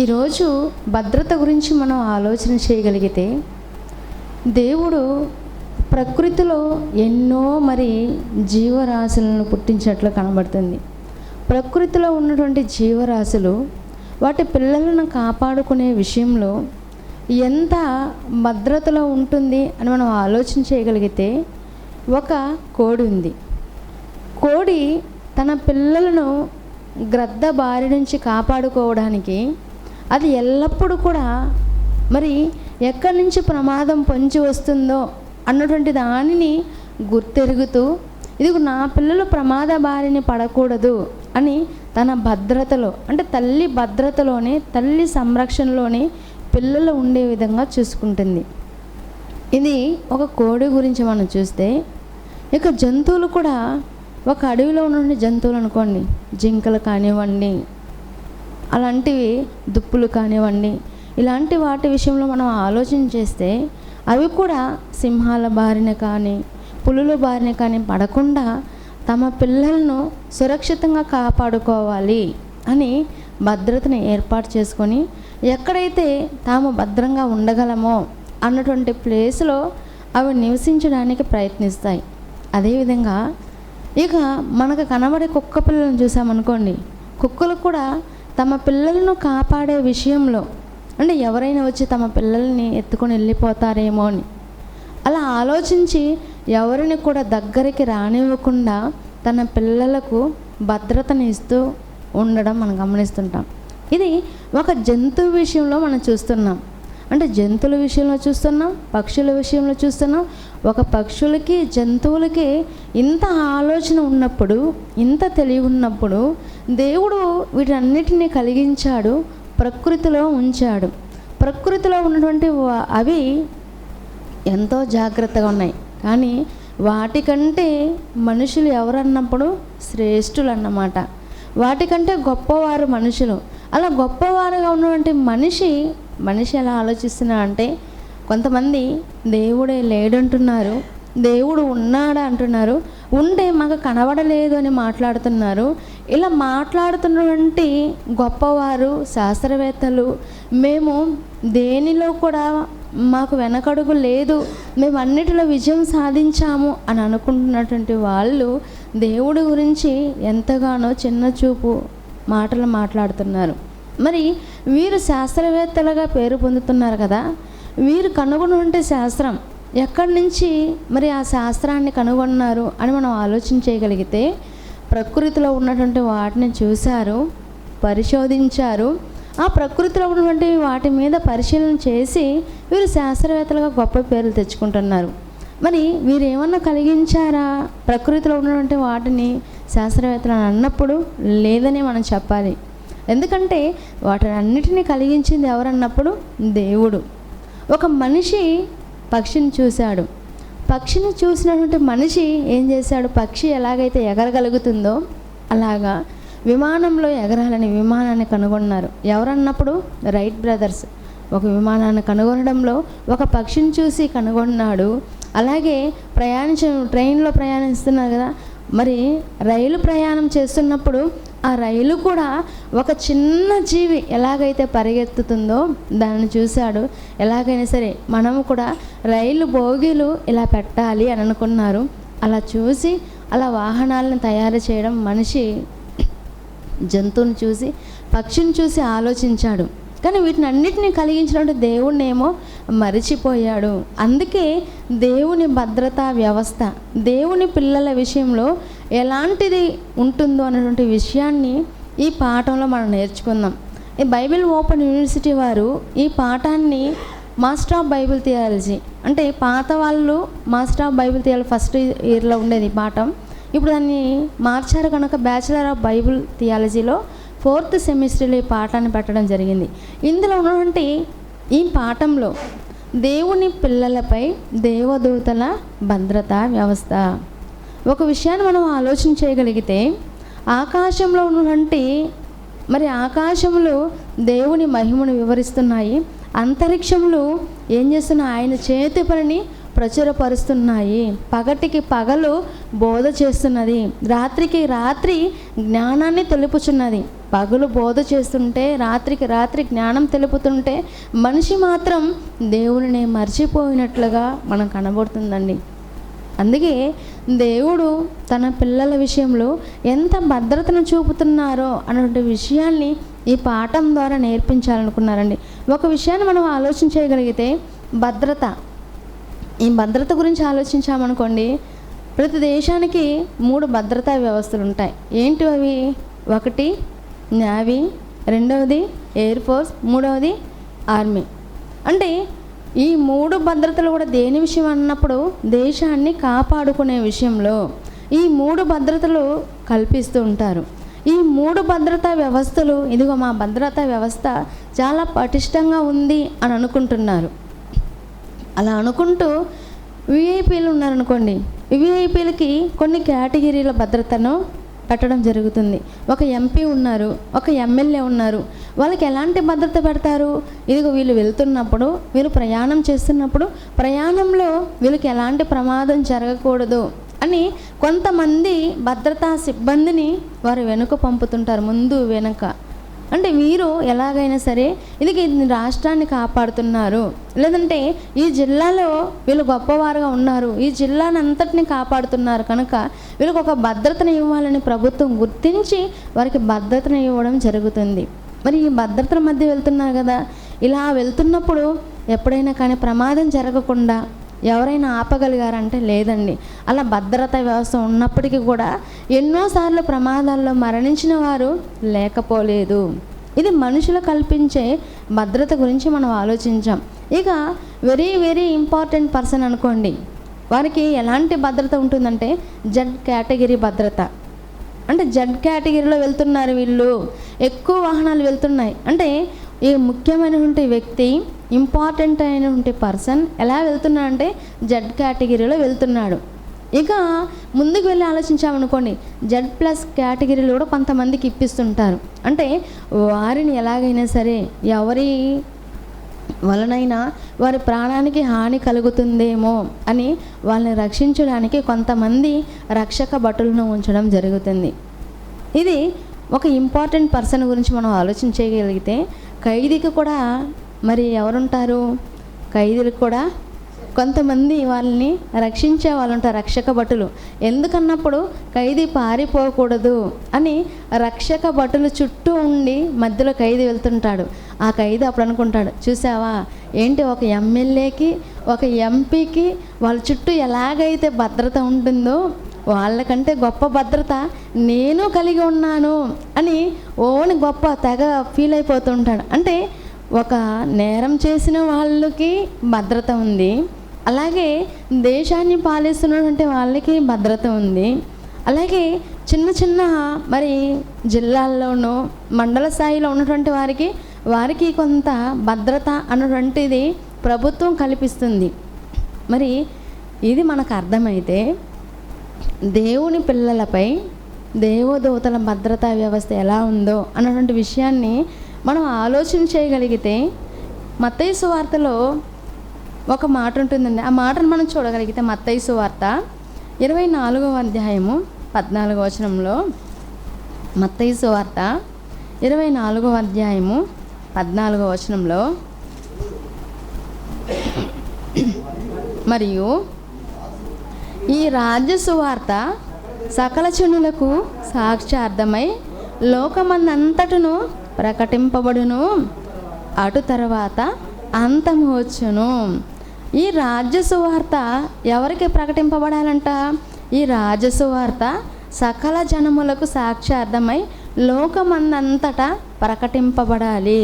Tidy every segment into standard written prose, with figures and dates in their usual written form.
ఈరోజు భద్రత గురించి మనం ఆలోచన చేయగలిగితే, దేవుడు ప్రకృతిలో ఎన్నో జీవరాశులను పుట్టించినట్లు కనబడుతుంది. ప్రకృతిలో ఉన్నటువంటి జీవరాశులు వాటి పిల్లలను కాపాడుకునే విషయంలో ఎంత భద్రతలో ఉంటుంది అని మనం ఆలోచన చేయగలిగితే, ఒక కోడి ఉంది. కోడి తన పిల్లలను గ్రద్ద బారి నుంచి కాపాడుకోవడానికి అది ఎల్లప్పుడూ కూడా ఎక్కడి నుంచి ప్రమాదం పొంచి వస్తుందో అన్నటువంటి దానిని గుర్తెరుగుతూ, ఇదిగో నా పిల్లలు ప్రమాద బారిని పడకూడదు అని తన భద్రతలో, అంటే తల్లి భద్రతలోనే, తల్లి సంరక్షణలోనే పిల్లలు ఉండే విధంగా చూసుకుంటుంది. ఇది ఒక కోడి గురించి మనం చూస్తే, ఇక జంతువులు కూడా, ఒక అడవిలో ఉన్న జంతువులు అనుకోండి, జింకలు కానివ్వండి, అలాంటివి దుప్పులు కానివ్వండి, ఇలాంటి వాటి విషయంలో మనం ఆలోచన చేస్తే అవి కూడా సింహాల బారిన కానీ పులుల బారిన కానీ పడకుండా తమ పిల్లలను సురక్షితంగా కాపాడుకోవాలి అని భద్రతను ఏర్పాటు చేసుకొని, ఎక్కడైతే తాము భద్రంగా ఉండగలమో అన్నటువంటి ప్లేస్లో అవి నివసించడానికి ప్రయత్నిస్తాయి. అదేవిధంగా ఇక మనకు కనబడే కుక్క పిల్లలను చూసామనుకోండి, కుక్కలు కూడా తమ పిల్లలను కాపాడే విషయంలో, అంటే ఎవరైనా వచ్చి తమ పిల్లల్ని ఎత్తుకొని వెళ్ళిపోతారేమో అని అలా ఆలోచించి ఎవరిని కూడా దగ్గరికి రానివ్వకుండా తన పిల్లలకు భద్రతను ఇస్తూ ఉండడం మనం గమనిస్తుంటాం. ఇది ఒక జంతువు విషయంలో మనం చూస్తున్నాం. అంటే జంతువుల విషయంలో చూస్తున్నాం, పక్షుల విషయంలో చూస్తున్నాం. ఒక పక్షులకి, జంతువులకి ఇంత ఆలోచన ఉన్నప్పుడు, ఇంత తెలివి ఉన్నప్పుడు దేవుడు వీటన్నిటిని కలిగించాడు, ప్రకృతిలో ఉంచాడు. ప్రకృతిలో ఉన్నటువంటి అవి ఎంతో జాగ్రత్తగా ఉన్నాయి. కానీ వాటికంటే మనుషులు ఎవరన్నప్పుడు శ్రేష్ఠులు అన్నమాట. వాటికంటే గొప్పవారు మనుషులు. అలా గొప్పవారుగా ఉన్నటువంటి మనిషి ఎలా ఆలోచిస్తున్నా అంటే, కొంతమంది దేవుడే లేడంటున్నారు, దేవుడు ఉన్నాడా అంటున్నారు, ఉంటే మాకు కనబడలేదు అని మాట్లాడుతున్నారు. ఇలా మాట్లాడుతున్నటువంటి గొప్పవారు, శాస్త్రవేత్తలు, మేము దేనిలో కూడా మాకు వెనకడుగు లేదు, మేము అన్నిటిలో విజయం సాధించాము అని అనుకుంటున్నటువంటి వాళ్ళు దేవుడి గురించి ఎంతగానో చిన్న చూపు మాటలు మాట్లాడుతున్నారు. మరి వీరు శాస్త్రవేత్తలుగా పేరు పొందుతున్నారు కదా, వీరు కనుగొన్నటువంటి శాస్త్రం ఎక్కడి నుంచి ఆ శాస్త్రాన్ని కనుగొన్నారు అని మనం ఆలోచన చేయగలిగితే, ప్రకృతిలో ఉన్నటువంటి వాటిని చూశారు, పరిశోధించారు. ఆ ప్రకృతిలో ఉన్నటువంటి వాటి మీద పరిశీలన చేసి వీరు శాస్త్రవేత్తలుగా గొప్ప పేర్లు తెచ్చుకుంటున్నారు. మరి వీరు ఏమన్నా కలిగించారా ప్రకృతిలో ఉన్నటువంటి వాటిని శాస్త్రవేత్తలు అన్నప్పుడు? లేదని మనం చెప్పాలి. ఎందుకంటే వాటిని అన్నిటినీ కలిగించింది ఎవరన్నప్పుడు దేవుడు. ఒక మనిషి పక్షిని చూశాడు. పక్షిని చూసినటువంటి మనిషి ఏం చేశాడు? పక్షి ఎలాగైతే ఎగరగలుగుతుందో అలాగా విమానంలో ఎగరాలని విమానాన్ని కనుగొన్నారు. ఎవరన్నప్పుడు రైట్ బ్రదర్స్. ఒక విమానాన్ని కనుగొనడంలో ఒక పక్షిని చూసి కనుగొన్నాడు. అలాగే ట్రైన్లో ప్రయాణిస్తున్నారు కదా, రైలు ప్రయాణం చేస్తున్నప్పుడు ఆ రైలు కూడా ఒక చిన్న జీవి ఎలాగైతే పరిగెత్తుతుందో దాన్ని చూశాడు. ఎలాగైనా సరే మనము కూడా రైలు బోగీలు ఇలా పెట్టాలి అని అనుకున్నారు. అలా చూసి అలా వాహనాలను తయారు చేయడం మనిషి జంతువుని చూసి, పక్షిని చూసి ఆలోచించాడు. కానీ వీటిని అన్నిటినీ కలిగించినట్టు దేవుణ్ణేమో మరిచిపోయాడు. అందుకే దేవుని భద్రతా వ్యవస్థ, దేవుని పిల్లల విషయంలో ఎలాంటిది ఉంటుందో అనేటువంటి విషయాన్ని ఈ పాఠంలో మనం నేర్చుకుందాం. ఈ బైబిల్ ఓపెన్ యూనివర్సిటీ వారు ఈ పాఠాన్ని మాస్టర్ ఆఫ్ బైబిల్ థియాలజీ, అంటే పాత వాళ్ళు master of Bible theology first ఇయర్లో ఉండేది పాఠం. ఇప్పుడు దాన్ని మార్చారు కనుక బ్యాచిలర్ ఆఫ్ బైబిల్ థియాలజీలో 4th సెమిస్టర్లో ఈ పాఠాన్ని పెట్టడం జరిగింది. ఇందులో ఉన్నటువంటి ఈ పాఠంలో దేవుని పిల్లలపై దేవదూతల భద్రతా వ్యవస్థ, ఒక విషయాన్ని మనం ఆలోచన చేయగలిగితే, ఆకాశంలో ఉన్నటువంటి ఆకాశములు దేవుని మహిమను వివరిస్తున్నాయి. అంతరిక్షములు ఏం చేస్తున్నాయి? ఆయన చేతి పనిని ప్రచురపరుస్తున్నాయి. పగటికి పగలు బోధ చేస్తున్నది, రాత్రికి రాత్రి జ్ఞానాన్ని తెలుపుచున్నది. పగలు బోధ చేస్తుంటే, రాత్రికి రాత్రి జ్ఞానం తెలుపుతుంటే మనిషి మాత్రం దేవుడిని మర్చిపోయినట్లుగా మనం కనబడుతుందండి. అందుకే దేవుడు తన పిల్లల విషయంలో ఎంత భద్రతను చూపుతున్నారో అన్నటువంటి విషయాన్ని ఈ పాఠం ద్వారా నేర్పించాలనుకున్నారండి. ఒక విషయాన్ని మనం ఆలోచన చేయగలిగితే, భద్రత, ఈ భద్రత గురించి ఆలోచించామనుకోండి, ప్రతి దేశానికి 3 భద్రతా వ్యవస్థలు ఉంటాయి. ఏంటి అవి? ఒకటి నేవీ, రెండవది ఎయిర్ ఫోర్స్, మూడవది ఆర్మీ. అంటే ఈ 3 భద్రతలు కూడా దేని విషయం అన్నప్పుడు దేశాన్ని కాపాడుకునే విషయంలో ఈ 3 భద్రతలు కల్పిస్తూ ఉంటారు. ఈ 3 భద్రతా వ్యవస్థలు, ఇదిగో మా భద్రతా వ్యవస్థ చాలా పటిష్టంగా ఉంది అని అనుకుంటున్నారు. అలా అనుకుంటూ విఐపీలు ఉన్నారనుకోండి, విఐపీలకి కొన్ని కేటగిరీల భద్రతను పెట్టడం జరుగుతుంది. ఒక ఎంపీ ఉన్నారు, ఒక ఎమ్మెల్యే ఉన్నారు, వాళ్ళకి ఎలాంటి భద్రత పెడతారు? ఇదిగో వీళ్ళు వెళ్తున్నప్పుడు, వీళ్ళు ప్రయాణం చేస్తున్నప్పుడు ప్రయాణంలో వీళ్ళకి ఎలాంటి ప్రమాదం జరగకూడదు అని కొంతమంది భద్రతా సిబ్బందిని వారు వెనుక పంపుతుంటారు, ముందు వెనుక. అంటే వీరు ఎలాగైనా సరే ఇది రాష్ట్రాన్ని కాపాడుతున్నారు, లేదంటే ఈ జిల్లాలో వీళ్ళు గొప్పవారుగా ఉన్నారు, ఈ జిల్లాని అంతటిని కాపాడుతున్నారు కనుక వీళ్ళకి ఒక భద్రతను ఇవ్వాలని ప్రభుత్వం గుర్తించి వారికి భద్రతను ఇవ్వడం జరుగుతుంది. మరి ఈ భద్రతల మధ్య వెళ్తున్నారు కదా, ఇలా వెళ్తున్నప్పుడు ఎప్పుడైనా కానీ ప్రమాదం జరగకుండా ఎవరైనా ఆపగలిగారంటే లేదండి. అలా భద్రతా వ్యవస్థ ఉన్నప్పటికీ కూడా ఎన్నోసార్లు ప్రమాదాల్లో మరణించిన వారు లేకపోలేదు. ఇది మనుషులు కల్పించే భద్రత గురించి మనం ఆలోచించాం. ఇక వెరీ వెరీ ఇంపార్టెంట్ పర్సన్ అనుకోండి, వారికి ఎలాంటి భద్రత ఉంటుందంటే జెడ్ కేటగిరీ భద్రత. అంటే జెడ్ కేటగిరీలో వెళ్తున్నారు వీళ్ళు, ఎక్కువ వాహనాలు వెళ్తున్నాయి అంటే ఈ ముఖ్యమైనటువంటి వ్యక్తి, ఇంపార్టెంట్ అయినటువంటి పర్సన్ ఎలా వెళ్తున్నాడంటే జెడ్ కేటగిరీలో వెళ్తున్నాడు. ఇక ముందుకు వెళ్ళి ఆలోచించామనుకోండి, జెడ్ ప్లస్ కేటగిరీలో కూడా కొంతమందికి ఇప్పిస్తుంటారు. అంటే వారిని ఎలాగైనా సరే ఎవరి వలనైనా వారి ప్రాణానికి హాని కలుగుతుందేమో అని వాళ్ళని రక్షించడానికి కొంతమంది రక్షక భటులను ఉంచడం జరుగుతుంది. ఇది ఒక ఇంపార్టెంట్ పర్సన్ గురించి మనం ఆలోచన చేయగలిగితే, ఖైదీకి కూడా మరి ఎవరుంటారు? ఖైదీలకు కూడా కొంతమంది వాళ్ళని రక్షించే వాళ్ళు ఉంటారు, రక్షక భటులు. ఎందుకన్నప్పుడు ఖైదీ పారిపోకూడదు అని రక్షక భటులు చుట్టూ ఉండి మధ్యలో ఖైదీ వెళ్తుంటాడు. ఆ ఖైదీ అప్పుడు అనుకుంటాడు, చూసావా ఏంటి, ఒక ఎమ్మెల్యేకి ఒక ఎంపీకి వాళ్ళ చుట్టూ ఎలాగైతే భద్రత ఉంటుందో వాళ్ళకంటే గొప్ప భద్రత నేను కలిగి ఉన్నాను అని ఓని గొప్ప తెగ ఫీల్ అయిపోతుంటాడు. అంటే ఒక నేరం చేసిన వాళ్ళకి భద్రత ఉంది, అలాగే దేశాన్ని పాలిస్తున్నటువంటి వాళ్ళకి భద్రత ఉంది, అలాగే చిన్న చిన్న మరి జిల్లాల్లోనూ మండల స్థాయిలో ఉన్నటువంటి వారికి కొంత భద్రత అన్నటువంటిది ప్రభుత్వం కల్పిస్తుంది. మరి ఇది మనకు అర్థమైతే దేవుని పిల్లలపై దేవదూతల భద్రతా వ్యవస్థ ఎలా ఉందో అన్నటువంటి విషయాన్ని మనం ఆలోచన చేయగలిగితే, మత్తయి సువార్తలో ఒక మాట ఉంటుందండి. ఆ మాటను మనం చూడగలిగితే మత్తయి సువార్త 24వ అధ్యాయము 14వ వచనంలో, మత్తయి సువార్త 24వ అధ్యాయము 14వ వచనంలో, మరియు ఈ రాజ్య సువార్త సకల జనులకు సాక్ష్యార్థమై లోకమందంతటను ప్రకటింపబడును, అటు తర్వాత అంతము వచ్చును. ఈ రాజ్య సువార్త ఎవరికి ప్రకటింపబడాలంట? ఈ రాజ్య సువార్త సకల జనములకు సాక్ష్యార్థమై లోకమందంతటా ప్రకటింపబడాలి.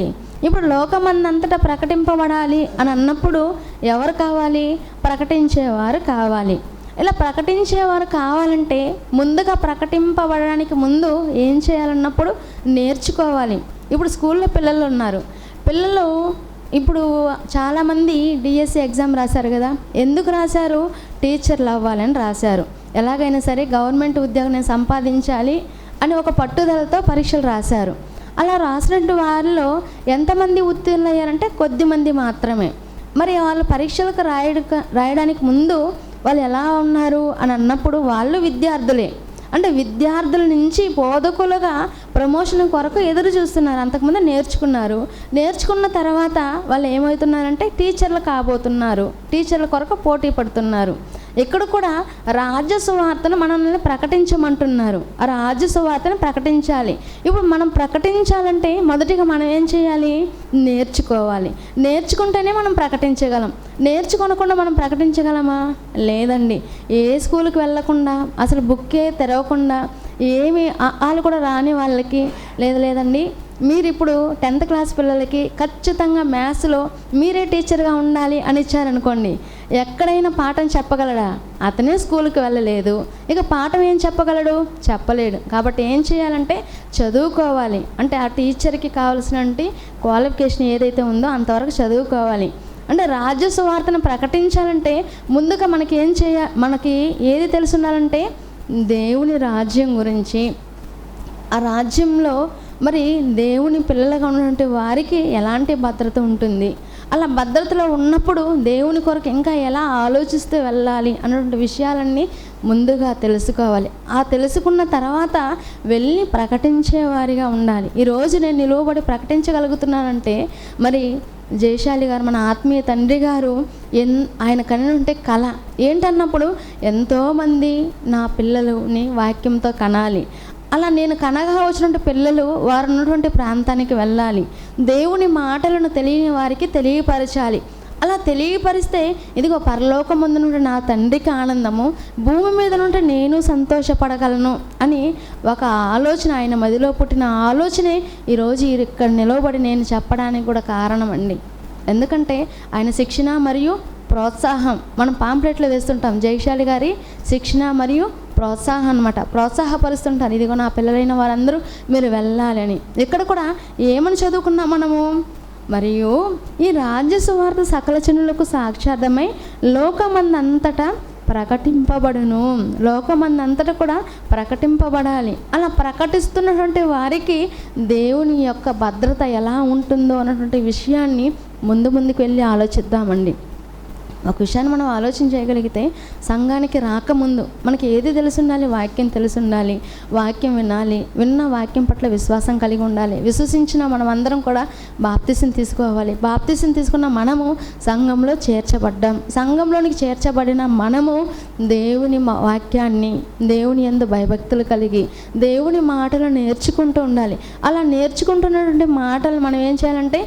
ఇప్పుడు లోకమందంతటా ప్రకటింపబడాలి అని అన్నప్పుడు ఎవరు కావాలి? ప్రకటించేవారు కావాలి. ఇలా ప్రకటించేవారు కావాలంటే ముందుగా ప్రకటింపబడడానికి ముందు ఏం చేయాలన్నప్పుడు నేర్చుకోవాలి. ఇప్పుడు స్కూల్లో పిల్లలు ఉన్నారు, పిల్లలు ఇప్పుడు చాలామంది డిఎస్సి ఎగ్జామ్ రాశారు కదా. ఎందుకు రాశారు? టీచర్లు అవ్వాలని రాశారు. ఎలాగైనా సరే గవర్నమెంట్ ఉద్యోగం నేను సంపాదించాలి అని ఒక పట్టుదలతో పరీక్షలు రాశారు. అలా రాసినట్టు వారిలో ఎంతమంది ఉత్తీర్ణులు అయ్యారంటే కొద్దిమంది మాత్రమే. మరి వాళ్ళు పరీక్షలకు రాయడానికి ముందు వాళ్ళు ఎలా ఉన్నారు అని అన్నప్పుడు వాళ్ళు విద్యార్థులే. అంటే విద్యార్థుల నుంచి బోధకులుగా ప్రమోషన్ కొరకు ఎదురు చూస్తున్నారు. అంతకుముందు నేర్చుకున్న తర్వాత వాళ్ళు ఏమవుతున్నారంటే టీచర్లు కాబోతున్నారు, టీచర్ల కొరకు పోటీ పడుతున్నారు. ఇక్కడ కూడా రాజ్య సువార్తను మనల్ని ప్రకటించమంటున్నారు. ఆ రాజ్య సువార్తను ప్రకటించాలి. ఇప్పుడు మనం ప్రకటించాలంటే మొదటిగా మనం ఏం చేయాలి? నేర్చుకోవాలి. నేర్చుకుంటేనే మనం ప్రకటించగలం. నేర్చుకోనకుండా మనం ప్రకటించగలమా? లేదండి. ఏ స్కూల్కి వెళ్ళకుండా, అసలు బుక్కే తెరవకుండా, ఏమి వాళ్ళు కూడా రాని వాళ్ళకి లేదండి, మీరు ఇప్పుడు 10th క్లాస్ పిల్లలకి ఖచ్చితంగా మ్యాథ్స్లో మీరే టీచర్గా ఉండాలి అని ఇచ్చారనుకోండి, ఎక్కడైనా పాఠం చెప్పగలడా? అతనే స్కూల్కి వెళ్ళలేదు, ఇక పాఠం ఏం చెప్పగలడు? చెప్పలేడు. కాబట్టి ఏం చేయాలంటే చదువుకోవాలి. అంటే ఆ టీచర్కి కావాల్సినటువంటి క్వాలిఫికేషన్ ఏదైతే ఉందో అంతవరకు చదువుకోవాలి. అంటే రాజ్య సువార్తను ప్రకటించాలంటే ముందుగా మనకి ఏది తెలిసి ఉండాలంటే దేవుని రాజ్యం గురించి. ఆ రాజ్యంలో మరి దేవుని పిల్లలుగా ఉన్నటువంటి వారికి ఎలాంటి భద్రత ఉంటుంది, అలా భద్రతలో ఉన్నప్పుడు దేవుని కొరకు ఇంకా ఎలా ఆలోచిస్తూ వెళ్ళాలి అన్నటువంటి విషయాలన్నీ ముందుగా తెలుసుకోవాలి. ఆ తెలుసుకున్న తర్వాత వెళ్ళి ప్రకటించేవారిగా ఉండాలి. ఈరోజు నేను నిలువబడి ప్రకటించగలుగుతున్నానంటే మరి జయశాలి గారు, మన ఆత్మీయ తండ్రి గారు, ఆయన కనుంటే కళ ఏంటన్నప్పుడు ఎంతోమంది నా పిల్లలని వాక్యంతో కనాలి, అలా నేను కనగా వచ్చినటువంటి పిల్లలు వారు ఉన్నటువంటి ప్రాంతానికి వెళ్ళాలి, దేవుని మాటలను తెలియని వారికి తెలియపరచాలి. అలా తెలియపరిస్తే ఇదిగో పరలోకమందు నుండి నా తండ్రికి ఆనందము, భూమి మీద నుండి నేను సంతోషపడగలను అని ఒక ఆలోచన, ఆయన మదిలో పుట్టిన ఆలోచనే ఈరోజు ఇక్కడ నిలవబడి నేను చెప్పడానికి కూడా కారణం అండి. ఎందుకంటే ఆయన శిక్షణ మరియు ప్రోత్సాహం మనం పాంప్లెట్లో వేస్తుంటాం. జయశాలి గారి శిక్షణ మరియు ప్రోత్సాహం అనమాట, ప్రోత్సాహపరుస్తుంటారు. ఇదిగో నా పిల్లలైన వారందరూ మీరు వెళ్ళాలని. ఇక్కడ కూడా ఏమని చదువుకున్నాం మనము? మరియు ఈ రాజ్య సువార్త సకల జనులకు సాక్షార్థమై లోకమందంతటా ప్రకటింపబడును. లోకమందంతటా కూడా ప్రకటింపబడాలి. అలా ప్రకటిస్తున్నటువంటి వారికి దేవుని యొక్క భద్రత ఎలా ఉంటుందో అన్నటువంటి విషయాన్ని ముందుకు వెళ్ళి ఆలోచిద్దామండి. ఒక విషయాన్ని మనం ఆలోచన చేయగలిగితే సంఘానికి రాకముందు మనకి ఏది తెలిసి ఉండాలి? వాక్యం తెలిసి ఉండాలి, వాక్యం వినాలి, విన్న వాక్యం పట్ల విశ్వాసం కలిగి ఉండాలి. విశ్వసించిన మనం అందరం కూడా బాప్తిసం తీసుకోవాలి. బాప్తిసం తీసుకున్న మనము సంఘంలో చేర్చబడ్డాం. సంఘంలోనికి చేర్చబడిన మనము దేవుని వాక్యాన్ని, దేవుని యందు భయభక్తులు కలిగి దేవుని మాటలు నేర్చుకుంటూ ఉండాలి. అలా నేర్చుకుంటున్నటువంటి మాటలు మనం ఏం చేయాలంటే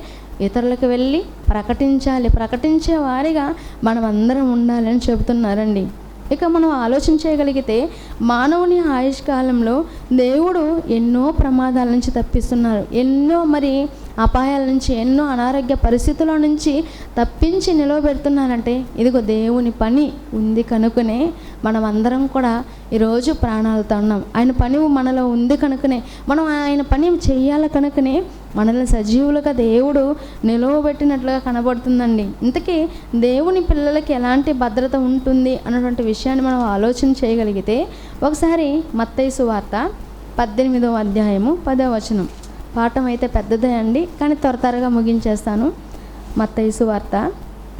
ఇతరులకు వెళ్ళి ప్రకటించాలి. ప్రకటించే వారిగా మనం అందరం ఉండాలని చెబుతున్నారండి. ఇక మనం ఆలోచన చేయగలిగితే మానవుని ఆయుష్కాలంలో దేవుడు ఎన్నో ప్రమాదాల నుంచి తప్పిస్తున్నారు, ఎన్నో మరి అపాయాల నుంచి, ఎన్నో అనారోగ్య పరిస్థితుల నుంచి తప్పించి నిలవబెడుతున్నారంటే ఇదిగో దేవుని పని ఉంది కనుకనే మనం అందరం కూడా ఈరోజు ప్రాణాలతో ఉన్నాం. ఆయన పని మనలో ఉంది కనుకనే, మనం ఆయన పని చేయాలి కనుకనే మనల్ని సజీవులుగా దేవుడు నిలవబెట్టినట్లుగా కనబడుతుందండి. ఇంతకీ దేవుని పిల్లలకి ఎలాంటి భద్రత ఉంటుంది అన్నటువంటి విషయాన్ని మనం ఆలోచన చేయగలిగితే ఒకసారి మత్తయి సువార్త 18వ అధ్యాయము 10వ వచనం. పాఠం అయితే పెద్దదే అండి, కానీ త్వరగా ముగించేస్తాను. మత్తయి సువార్త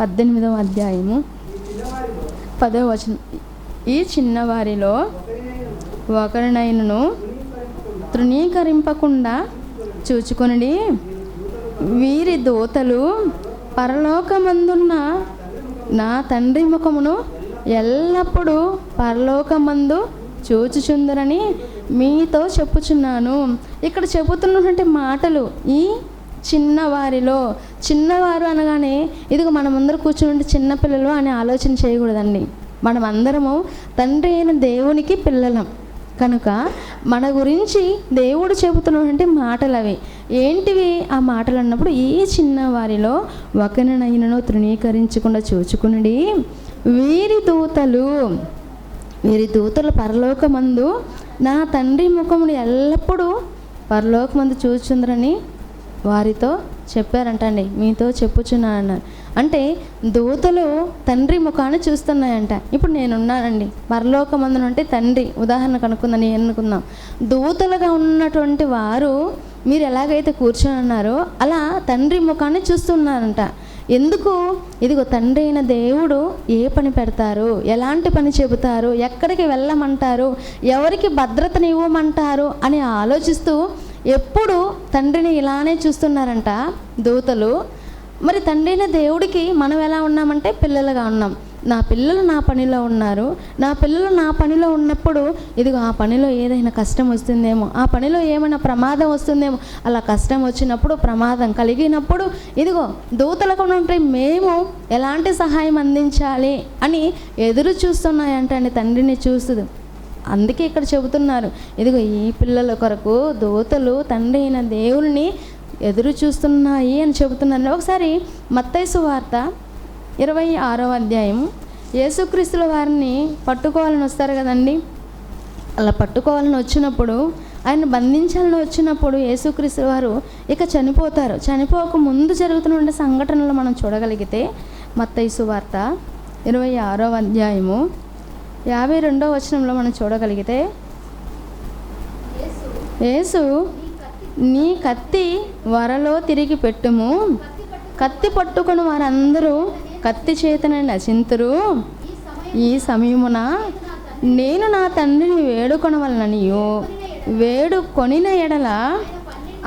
18వ అధ్యాయము 10వ వచనం. ఈ చిన్నవారిలో ఒకరినైనను తృణీకరింపకుండా చూచుకొనుడి, వీరి దూతలు పరలోకమందున్న నా తండ్రి ముఖమును ఎల్లప్పుడూ పరలోకమందు చూచుచుందరని మీతో చెప్పుచున్నాను. ఇక్కడ చెబుతున్నటువంటి మాటలు ఈ చిన్నవారిలో, చిన్నవారు అనగానే ఇదిగో మనమందరూ కూర్చుని చిన్నపిల్లలు అని ఆలోచన చేయకూడదండి. మనమందరము తండ్రి అయిన దేవునికి పిల్లలం కనుక మన గురించి దేవుడు చెబుతున్నటువంటి మాటలు అవి ఏంటివి? ఆ మాటలు అన్నప్పుడు ఈ చిన్నవారిలో ఒకరినైనను తృణీకరించకుండా చూచుకునుడి, వీరి దూతలు పరలోకమందు నా తండ్రి ముఖమును ఎల్లప్పుడూ పరలోకమందు చూచుందరని వారితో చెప్పారంటండి. మీతో చెప్పుచున్నానన్నారు. అంటే దూతలు తండ్రి ముఖాన్ని చూస్తున్నాయంట. ఇప్పుడు నేనున్నానండి, పరలోకమందున అంటే తండ్రి, ఉదాహరణ కనుక్కుందని అనుకుందాం. దూతలుగా ఉన్నటువంటి వారు మీరు ఎలాగైతే కూర్చొని ఉన్నారో అలా తండ్రి ముఖాన్ని చూస్తున్నారంట. ఎందుకు? ఇదిగో తండ్రి అయిన దేవుడు ఏ పని పెడతారు, ఎలాంటి పని చెబుతారు, ఎక్కడికి వెళ్ళమంటారు, ఎవరికి భద్రతని ఇవ్వమంటారు అని ఆలోచిస్తూ ఎప్పుడు తండ్రిని ఇలానే చూస్తున్నారంట దూతలు. మరి తండ్రి అయిన దేవుడికి మనం ఎలా ఉన్నామంటే పిల్లలుగా ఉన్నాం. నా పిల్లలు నా పనిలో ఉన్నారు, నా పిల్లలు నా పనిలో ఉన్నప్పుడు ఇదిగో ఆ పనిలో ఏదైనా కష్టం వస్తుందేమో, ఆ పనిలో ఏమైనా ప్రమాదం వస్తుందేమో, అలా కష్టం వచ్చినప్పుడు, ప్రమాదం కలిగినప్పుడు ఇదిగో దూతలకు నుండి మేము ఎలాంటి సహాయం అందించాలి అని ఎదురు చూస్తున్నాయంటండి తండ్రిని చూస్తుంది. అందుకే ఇక్కడ చెబుతున్నారు, ఇదిగో ఈ పిల్లల కొరకు దూతలు తండ్రి అయిన దేవుని ఎదురు చూస్తున్నాయి అని చెబుతున్నారు. ఒకసారి మత్తయి సువార్త 26వ అధ్యాయం, యేసుక్రీస్తుల వారిని పట్టుకోవాలని వస్తారు కదండి. అలా పట్టుకోవాలని వచ్చినప్పుడు, ఆయన బంధించాలని వచ్చినప్పుడు యేసుక్రీస్తుల వారు ఇక చనిపోతారు. చనిపోక ముందు జరుగుతున్న సంఘటనలు మనం చూడగలిగితే మత్తయి సువార్త 26వ అధ్యాయము 52వ వచనంలో మనం చూడగలిగితే, యేసు నీ కత్తి వరలో తిరిగి పెట్టుము, కత్తి పట్టుకుని వారందరూ కత్తి చేతనే నశింతురు. ఈ సమయమున నేను నా తండ్రిని వేడుకొనవలననియు వేడుకొనిన ఎడల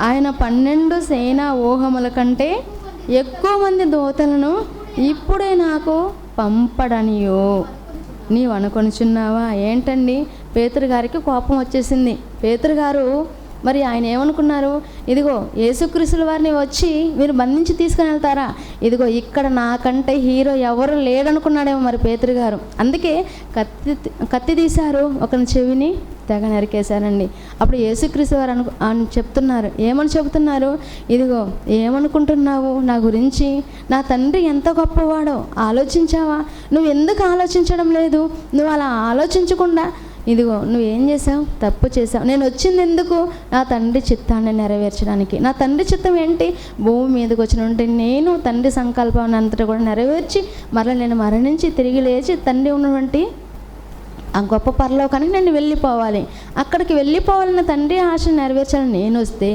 ఆయన 12 సేనా ఊహముల కంటే ఎక్కువ మంది దూతలను ఇప్పుడే నాకు పంపడనియో నీవు అనుకొనిచున్నావా? ఏంటండి, పేతురు గారికి కోపం వచ్చేసింది. పేతురు గారు మరి ఆయన ఏమనుకున్నారు, ఇదిగో యేసుక్రీస్తుల వారిని వచ్చి మీరు బంధించి తీసుకుని వెళ్తారా, ఇదిగో ఇక్కడ నాకంటే హీరో ఎవరు లేడనుకున్నాడేమో మరి పేతురు గారు. అందుకే కత్తి తీశారు, ఒకరిని చెవిని తెగ నరికేశారండి. అప్పుడు యేసుక్రీస్తు వారు అని చెప్తున్నారు, ఏమని చెబుతున్నారు, ఇదిగో ఏమనుకుంటున్నావు నా గురించి, నా తండ్రి ఎంత గొప్పవాడో ఆలోచించావా? నువ్వు ఎందుకు ఆలోచించడం లేదు? నువ్వు అలా ఆలోచించకుండా ఇదిగో నువ్వేం చేసావు, తప్పు చేసావు. నేను వచ్చింది ఎందుకు? నా తండ్రి చిత్తాన్ని నెరవేర్చడానికి. నా తండ్రి చిత్తం ఏంటి? భూమి మీదకి వచ్చిన నేను తండ్రి సంకల్పాన్ని అంతటా కూడా నెరవేర్చి మరలా నేను మరణించి తిరిగి లేచి తండ్రి ఉన్నటువంటి ఆ గొప్ప పరలోకానికి నేను వెళ్ళిపోవాలి. అక్కడికి వెళ్ళిపోవాలన్న తండ్రి ఆశను నెరవేర్చాలని నేను వస్తే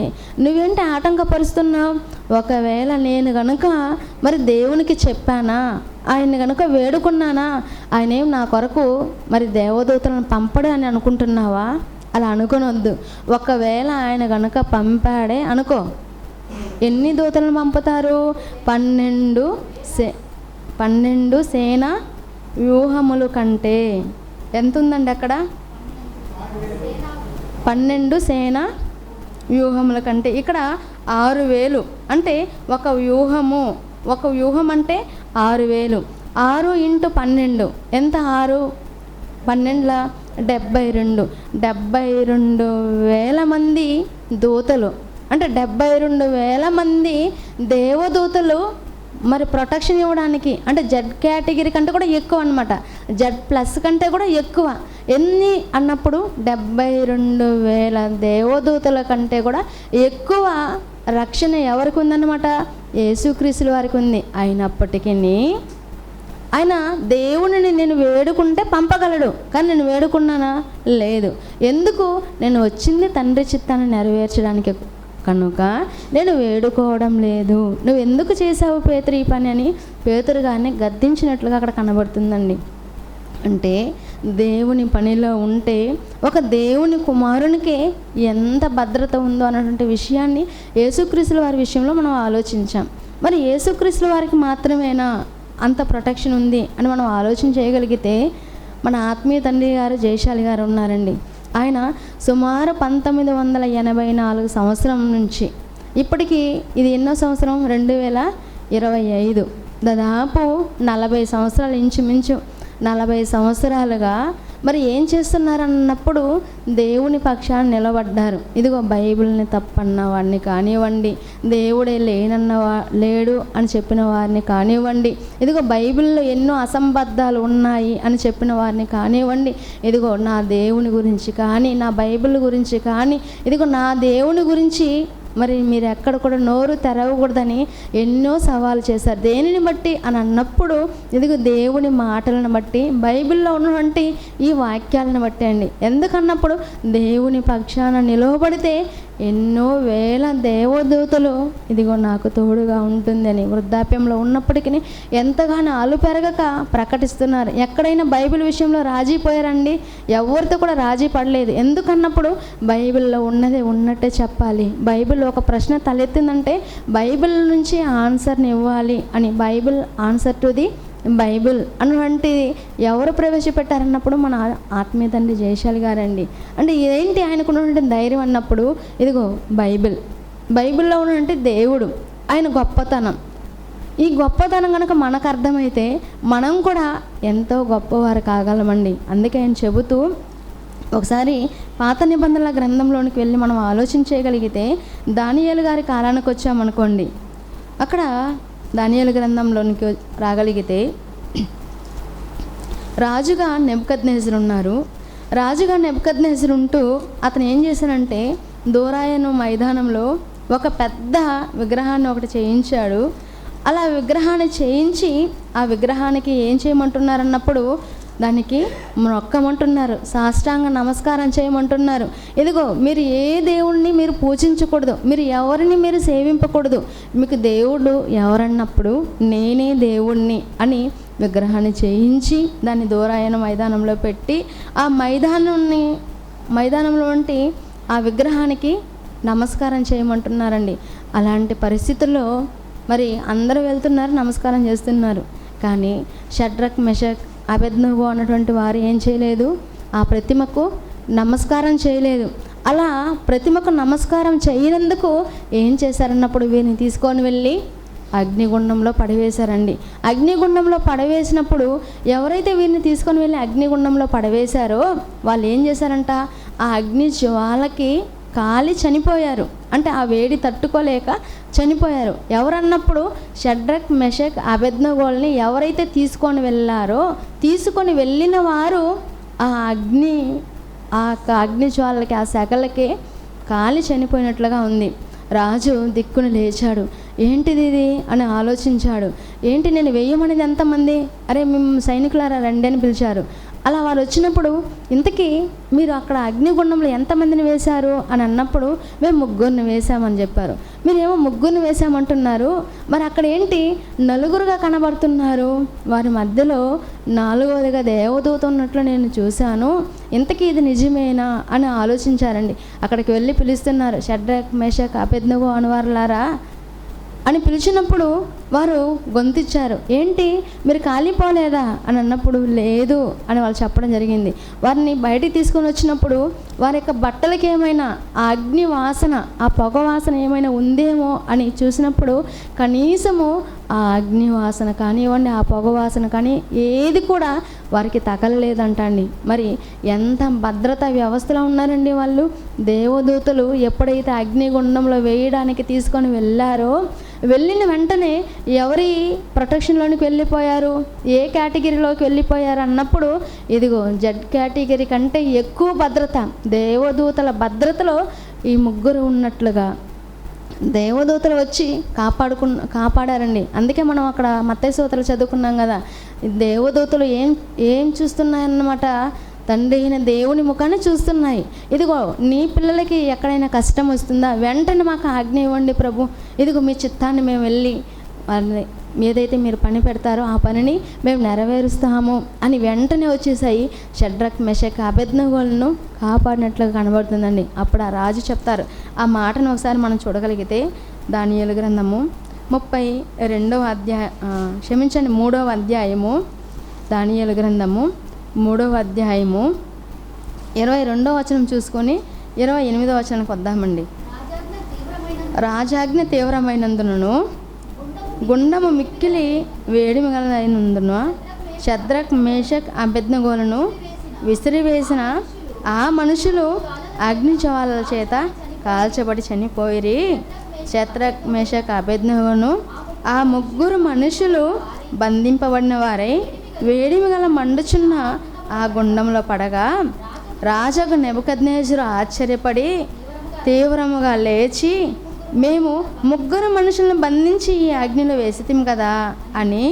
నువ్వేంటి ఆటంకపరుస్తున్నావు? ఒకవేళ నేను కనుక మరి దేవునికి చెప్పానా, ఆయన కనుక వేడుకున్నానా, ఆయన ఏం నా కొరకు మరి దేవదూతలను పంపడు అని అనుకుంటున్నావా? అలా అనుకోనొద్దు. ఒకవేళ ఆయన కనుక పంపాడే అనుకో, ఎన్ని దూతలను పంపుతారు? 12 సేన వ్యూహములు కంటే ఎంత ఉందండి అక్కడ? 12 సేన వ్యూహముల కంటే. ఇక్కడ 6000 అంటే ఒక వ్యూహం అంటే 6000. 6 × 12 ఎంత? 6 12 72,000 మంది దూతలు, అంటే 72,000 మంది దేవదూతలు మరి ప్రొటెక్షన్ ఇవ్వడానికి. అంటే జెడ్ కేటగిరీ కంటే కూడా ఎక్కువ అనమాట, Z+ కంటే కూడా ఎక్కువ. ఎన్ని అన్నప్పుడు 72,000 దేవదూతల కంటే కూడా ఎక్కువ రక్షణ ఎవరికి ఉందన్నమాట? యేసుక్రీస్తుల వారికి ఉంది. అయినప్పటికీ ఆయన దేవునిని నేను వేడుకుంటే పంపగలడు, కానీ నేను వేడుకున్నానా? లేదు. ఎందుకు? నేను వచ్చింది తండ్రి చిత్తాన్ని నెరవేర్చడానికి కనుక నేను వేడుకోవడం లేదు. నువ్వు ఎందుకు చేసావు పేతురు ఈ పని అని పేతురు గారిని గద్దించినట్లుగా అక్కడ కనబడుతుందండి. అంటే దేవుని పనిలో ఉంటే ఒక దేవుని కుమారునికే ఎంత భద్రత ఉందో అన్నటువంటి విషయాన్ని యేసుక్రీస్తుల వారి విషయంలో మనం ఆలోచించాం. మరి యేసుక్రీస్తుల వారికి మాత్రమేనా అంత ప్రొటెక్షన్ ఉంది అని మనం ఆలోచన చేయగలిగితే, మన ఆత్మీయ తండ్రి గారు జయశాలి గారు ఉన్నారండి. ఆయన సుమారు 1984 సంవత్సరం నుంచి ఇప్పటికీ ఇది ఎన్నో సంవత్సరం? 2025. దాదాపు 40 సంవత్సరాలు, ఇంచుమించు 40 సంవత్సరాలుగా మరి ఏం చేస్తున్నారన్నప్పుడు దేవుని పక్షాన్ని నిలబడ్డారు. ఇదిగో బైబిల్ని తప్పన్న వాడిని కానివ్వండి, దేవుడే లేడు అని చెప్పిన వారిని కానివ్వండి, ఇదిగో బైబిల్లో ఎన్నో అసంబద్ధాలు ఉన్నాయి అని చెప్పిన వారిని కానివ్వండి, ఇదిగో నా దేవుని గురించి కానీ, నా బైబిల్ గురించి కానీ, ఇదిగో నా దేవుని గురించి మరి మీరు ఎక్కడ కూడా నోరు తెరవకూడదని ఎన్నో సవాలు చేశారు. దేనిని బట్టి అని అన్నప్పుడు ఇదిగో దేవుని మాటలను బట్టి, బైబిల్లో ఉన్నటువంటి ఈ వాక్యాలను బట్టి అండి. ఎందుకన్నప్పుడు దేవుని పక్షాన నిలవబడితే ఎన్నో వేల దేవదూతలు ఇదిగో నాకు తోడుగా ఉంటుందని వృద్ధాప్యంలో ఉన్నప్పటికీ ఎంతగానో అలుపెరగక ప్రకటిస్తున్నారు. ఎక్కడైనా బైబిల్ విషయంలో రాజీ పోయారండి? ఎవరితో కూడా రాజీ పడలేదు. ఎందుకన్నప్పుడు బైబిల్లో ఉన్నదే ఉన్నట్టే చెప్పాలి. బైబిల్లో ఒక ప్రశ్న తలెత్తిందంటే బైబిల్ నుంచి ఆన్సర్ని ఇవ్వాలి అని, Bible answer to the Bible అటువంటిది ఎవరు ప్రవేశపెట్టారన్నప్పుడు మన ఆత్మీయ తండ్రి జయశాలి గారండి. అంటే ఏంటి ఆయనకు ఉన్నటువంటి ధైర్యం అన్నప్పుడు ఇదిగో బైబిల్లో ఉన్నటువంటి దేవుడు, ఆయన గొప్పతనం. ఈ గొప్పతనం కనుక మనకు అర్థమైతే మనం కూడా ఎంతో గొప్పవారు కాగలమండి. అందుకే ఆయన చెబుతూ ఒకసారి పాత నిబంధనల గ్రంథంలోనికి వెళ్ళి మనం ఆలోచన చేయగలిగితే దానియేలు గారి కాలానికి వచ్చామనుకోండి, అక్కడ దానియేలు గ్రంథంలోనికి రాగలిగితే రాజుగా నెబుకద్నెజరు ఉన్నారు. రాజుగా నెబుకద్నెజరు ఉంటూ అతను ఏం చేశానంటే దోరాయను మైదానంలో ఒక పెద్ద విగ్రహాన్ని ఒకటి చేయించాడు. అలా విగ్రహాన్ని చేయించి ఆ విగ్రహానికి ఏం చేయమంటున్నారన్నప్పుడు దానికి మొక్కమంటున్నారు, సాష్టాంగ నమస్కారం చేయమంటున్నారు. ఇదిగో మీరు ఏ దేవుణ్ణి మీరు పూజించకూడదు, మీరు ఎవరిని మీరు సేవింపకూడదు, మీకు దేవుడు ఎవరన్నప్పుడు నేనే దేవుణ్ణి అని విగ్రహాన్ని చేయించి దాన్ని దూరాయన మైదానంలో పెట్టి ఆ మైదానంలో ఉండి ఆ విగ్రహానికి నమస్కారం చేయమంటున్నారండి. అలాంటి పరిస్థితుల్లో మరి అందరూ వెళ్తున్నారు, నమస్కారం చేస్తున్నారు. కానీ షడ్రక్ మెషక్ అబేద్నెగో అన్నటువంటి వారు ఏం చేయలేదు, ఆ ప్రతిమకు నమస్కారం చేయలేదు. అలా ప్రతిమకు నమస్కారం చేయనందుకు ఏం చేశారన్నప్పుడు వీరిని తీసుకొని వెళ్ళి అగ్నిగుండంలో పడవేశారండి. అగ్నిగుండంలో పడవేసినప్పుడు ఎవరైతే వీరిని తీసుకొని వెళ్ళి అగ్నిగుండంలో పడవేశారో వాళ్ళు ఏం చేశారంట, ఆ అగ్ని జ్వాలకి కాలి చనిపోయారు. అంటే ఆ వేడి తట్టుకోలేక చనిపోయారు. ఎవరన్నప్పుడు షడ్రక్ మెషక్ అబేద్నెగోల్ని ఎవరైతే తీసుకొని వెళ్ళిన వారు ఆ అగ్ని జ్వాలకి, ఆ సెగలకి కాలి చనిపోయినట్లుగా ఉంది. రాజు దిక్కును లేచాడు. ఏంటిది ఇది అని ఆలోచించాడు. ఏంటి నేను వేయమనేది ఎంతమంది? అరే మేము సైనికులారా రండి అని పిలిచారు. అలా వారు వచ్చినప్పుడు ఇంతకీ మీరు అక్కడ అగ్నిగుండంలో ఎంతమందిని వేశారు అని అన్నప్పుడు మేము 3 వేశామని చెప్పారు. మీరేమో 3 వేశామంటున్నారు, మరి అక్కడ ఏంటి 4గా కనబడుతున్నారు? వారి మధ్యలో 4వదిగా దేవదూత ఉన్నట్లు నేను చూశాను, ఇంతకీ ఇది నిజమేనా అని ఆలోచించారండి. అక్కడికి వెళ్ళి పిలుస్తున్నారు, షడ్రక్ మెషక్ అబేద్నెగో అనువారులారా అని పిలిచినప్పుడు వారు గొంతిచ్చారు. ఏంటి మీరు కాలిపోలేదా అని అన్నప్పుడు లేదు అని వాళ్ళు చెప్పడం జరిగింది. వారిని బయటికి తీసుకొని వచ్చినప్పుడు వారి యొక్క బట్టలకి ఏమైనా ఆ అగ్ని వాసన, ఆ పొగ వాసన ఏమైనా ఉందేమో అని చూసినప్పుడు కనీసము ఆ అగ్ని వాసన కానివ్వండి, ఆ పొగ వాసన కానీ ఏది కూడా వారికి తగలలేదంటండి. మరి ఎంత భద్రతా వ్యవస్థలో ఉన్నారండి వాళ్ళు. దేవదూతలు ఎప్పుడైతే అగ్నిగుండంలో వేయడానికి తీసుకొని వెళ్ళిన వెంటనే ఎవరి ప్రొటెక్షన్లోనికి వెళ్ళిపోయారు, ఏ కేటగిరీలోకి వెళ్ళిపోయారు అన్నప్పుడు ఇదిగో జెడ్ కేటగిరీ కంటే ఎక్కువ భద్రత, దేవదూతల భద్రతలో ఈ 3 ఉన్నట్లుగా దేవదూతలు వచ్చి కాపాడారండి. అందుకే మనం అక్కడ మత్తయి సువార్తలో చదువుకున్నాం కదా, దేవదూతలు ఏం చూస్తున్నాయన్నమాట, తండ్రి అయిన దేవుని ముఖాన్ని చూస్తున్నాయి. ఇదిగో నీ పిల్లలకి ఎక్కడైనా కష్టం వస్తుందా, వెంటనే మాకు ఆజ్ఞ ఇవ్వండి ప్రభు, ఇదిగో మీ చిత్తాన్ని మేము వెళ్ళి వారిని ఏదైతే మీరు పని పెడతారో ఆ పనిని మేము నెరవేరుస్తాము అని వెంటనే వచ్చేసాయి. షడ్రక్ మెషక్ అబేద్నెగోలను కాపాడినట్లుగా కనబడుతుందండి. అప్పుడు ఆ రాజు చెప్తారు, ఆ మాటను ఒకసారి మనం చూడగలిగితే దానియేలు గ్రంథము 32వ అధ్యాయం 3వ అధ్యాయము, దానియేలు గ్రంథము 3వ అధ్యాయము 22వ వచనం చూసుకొని 28వ వచనానికి వద్దామండి. రాజాజ్ఞ తీవ్రమైనందును గుండము మిక్కిలి వేడిమిగలైనందున షద్రక్ మేషక్ అబేద్నెగోలను విసిరివేసిన ఆ మనుషులు అగ్ని జ్వాలల చేత కాల్చబడి చనిపోయిరి. షద్రక్ మేషక్ అబేద్నెగోను ఆ 3 మనుషులు బంధింపబడిన వారై వేడిమి గల మండుచున్న ఆ గుండంలో పడగా రాజగు నెబుకద్నెజరు ఆశ్చర్యపడి తీవ్రముగా లేచి, మేము 3 మనుషులను బంధించి ఈ అగ్నిలో వేసితిం కదా అని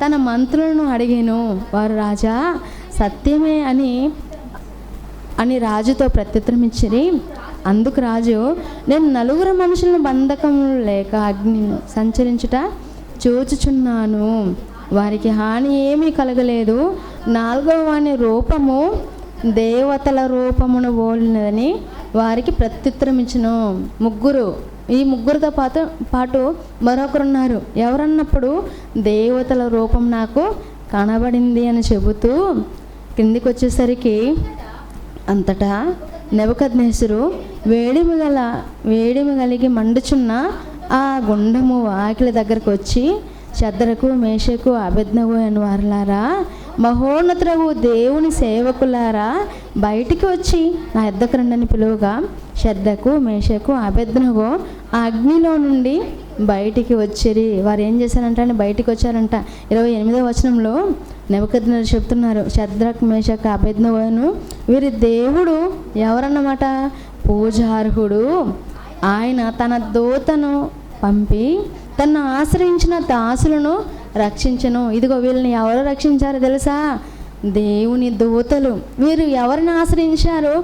తన మంత్రులను అడిగాను. వారు రాజా సత్యమే అని రాజుతో ప్రత్యుత్తరం ఇచ్చిరి. అందుకు రాజు, నేను నలుగురు మనుషులను బంధకము లేక అగ్ని సంచరించుట చూచుచున్నాను, వారికి హాని ఏమీ కలగలేదు. 4వ వాని రూపము దేవతల రూపమును పోలినదని వారికి ప్రత్యుత్తరం ఇచ్చును. ఈ ముగ్గురితో పాటు మరొకరున్నారు. ఎవరన్నప్పుడు దేవతల రూపం నాకు కనబడింది అని చెబుతూ కిందికి వచ్చేసరికి అంతటా నెబుకద్నెజరు వేడిమి కలిగి మండుచున్న ఆ గుండము వాకిలి దగ్గరకు వచ్చి, షద్రకు మేషకు అబేద్నెగో అని వారులారా, మహోన్నతుడగు దేవుని సేవకులారా, బయటికి వచ్చి నా యొద్దకు రండని పిలువగా షద్రకు మేషకు అబేద్నెగో ఆ అగ్నిలో నుండి బయటికి వచ్చిరి. వారు ఏం చేశారంటే బయటికి వచ్చారంట. 28వ వచనంలో నెబుకద్నెజరు చెప్తున్నారు, షద్రకు మేషకు అబేద్నెగోను వీరి దేవుడు ఎవరన్నమాట? పూజార్హుడు. ఆయన తన దూతను పంపి తను ఆశ్రయించిన దాసులను రక్షించను. ఇదిగో వీళ్ళని ఎవరు రక్షించారో తెలుసా? దేవుని దూతలు. వీరు ఎవరిని ఆశ్రయించారు?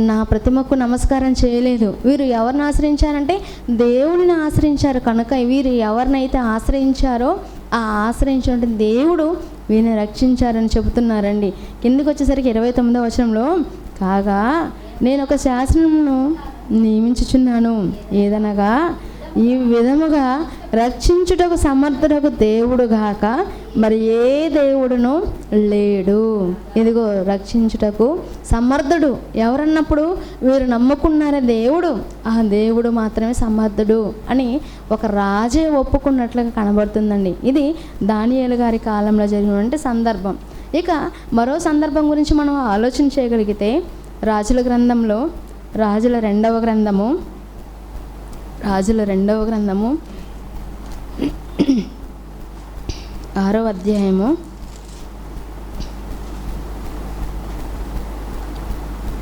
నా ప్రతిమకు నమస్కారం చేయలేదు. వీరు ఎవరిని ఆశ్రయించారంటే దేవుడిని ఆశ్రయించారు. కనుక వీరు ఎవరినైతే ఆశ్రయించారో ఆ ఆశ్రయించిన దేవుడు వీరిని రక్షించారని చెబుతున్నారండి. కిందికి వచ్చేసరికి 29వ వచనంలో, కాగా నేను ఒక శాసనమును నియమించుచున్నాను, ఏదనగా ఈ విధముగా రక్షించుటకు సమర్థుడకు దేవుడు గాక మరి ఏ దేవుడును లేడు. ఇదిగో రక్షించుటకు సమర్థుడు ఎవరన్నప్పుడు వీరు నమ్ముకున్నారే దేవుడు, ఆ దేవుడు మాత్రమే సమర్థుడు అని ఒక రాజే ఒప్పుకున్నట్లుగా కనబడుతుందండి. ఇది దానియేలు గారి కాలంలో జరిగినటువంటి సందర్భం. ఇక మరో సందర్భం గురించి మనం ఆలోచన చేయగలిగితే రాజుల గ్రంథంలో రాజుల రెండవ గ్రంథము 6వ అధ్యాయము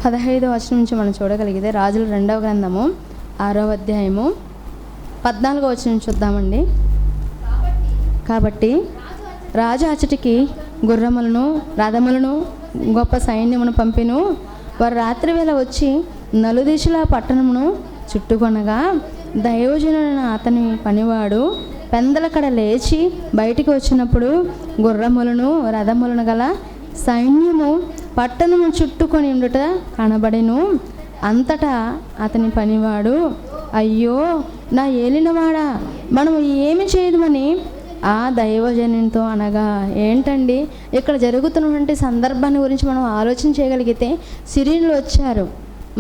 15వ వచనం నుంచి మనం చూడగలిగితే రాజుల 2వ గ్రంథము 6వ అధ్యాయము 14వ వచనం చూద్దామండి. కాబట్టి రాజు అచ్చటికి గుర్రములను రథములను గొప్ప సైన్యమును పంపిను. వారు రాత్రి వేళ వచ్చి నలుదిశల పట్టణమును చుట్టుకొనగా దైవజనుడైన అతని పనివాడు పెందలకడ లేచి బయటికి వచ్చినప్పుడు గుర్రములను రథములను గల సైన్యము పట్టణము చుట్టుకొని ఉండుట కనబడెను. అంతటా అతని పనివాడు, అయ్యో నా ఏలినవాడా, మనము ఏమి చేయదుమని ఆ దైవజనునితో అనగా. ఏంటండి ఇక్కడ జరుగుతున్నటువంటి సందర్భాన్ని గురించి మనం ఆలోచన చేయగలిగితే సిరియన్లు వచ్చారు.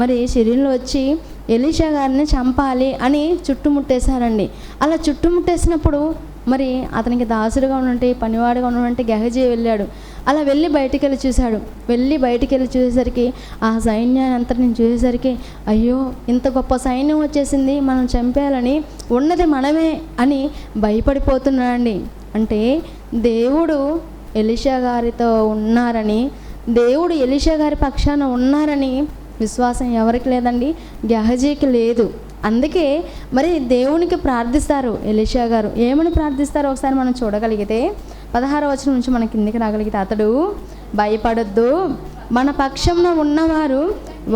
మరి సిరియన్లు వచ్చి ఎలీషా గారిని చంపాలి అని చుట్టుముట్టేశారండి. అలా చుట్టుముట్టేసినప్పుడు మరి అతనికి దాసుడుగా ఉన్నటువంటి పనివాడుగా ఉన్నటువంటి గెహజీ వెళ్ళాడు. అలా వెళ్ళి బయటికి వెళ్ళి చూశాడు. బయటికి వెళ్ళి చూసేసరికి ఆ సైన్యాన్ని అంతటిని చూసేసరికి, అయ్యో ఇంత గొప్ప సైన్యం వచ్చేసింది, మనం చంపేయాలని, ఉన్నది మనమే అని భయపడిపోతున్నాడండి. అంటే దేవుడు ఎలీషా గారితో ఉన్నారని, దేవుడు ఎలీషా గారి పక్షాన ఉన్నారని విశ్వాసం ఎవరికి లేదండి? గెహజీకి లేదు. అందుకే మరి దేవునికి ప్రార్థిస్తారు ఎలీషా గారు. ఏమని ప్రార్థిస్తారో ఒకసారి మనం చూడగలిగితే 16వ వచనం నుంచి మన కిందికి రాగలిగితే, అతడు భయపడొద్దు, మన పక్షంలో ఉన్నవారు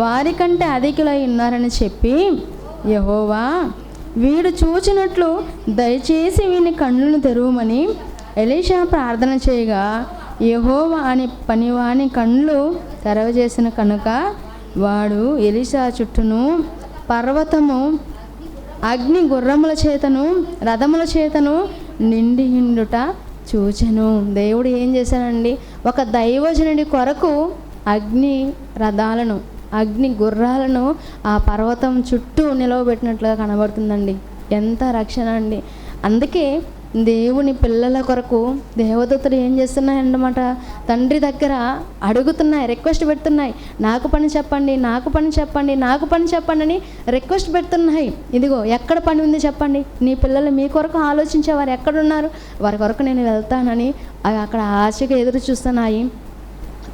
వారికంటే అధికులై ఉన్నారని చెప్పి, యెహోవా వీడు చూచినట్లు దయచేసి వీని కన్నులను తెరవమని ఎలీషా ప్రార్థన చేయగా, యెహోవా అని పనివాని కళ్ళు తెరవజేసిన కనుక వాడు ఎలీషా చుట్టూను పర్వతము అగ్ని గుర్రముల చేతను రథముల చేతను నిండియుండుట చూచెను. దేవుడు ఏం చేశానండి? ఒక దైవజనుడి కొరకు అగ్ని రథాలను అగ్ని గుర్రాలను ఆ పర్వతం చుట్టూ నిలవబెట్టినట్లుగా కనబడుతుందండి. ఎంత రక్షణ అండి! అందుకే దేవుని పిల్లల కొరకు దేవదూతలు ఏం చేస్తున్నాయన్నమాట? తండ్రి దగ్గర అడుగుతున్నాయి, రిక్వెస్ట్ పెడుతున్నాయి. నాకు పని చెప్పండి, నాకు పని చెప్పండి, నాకు పని చెప్పండి అని రిక్వెస్ట్ పెడుతున్నాయి. ఇదిగో ఎక్కడ పని ఉంది చెప్పండి, నీ పిల్లలు మీ కొరకు ఆలోచించేవారు ఎక్కడున్నారు, వారి కొరకు నేను వెళ్తానని అక్కడ ఆశగా ఎదురు చూస్తున్నాయి.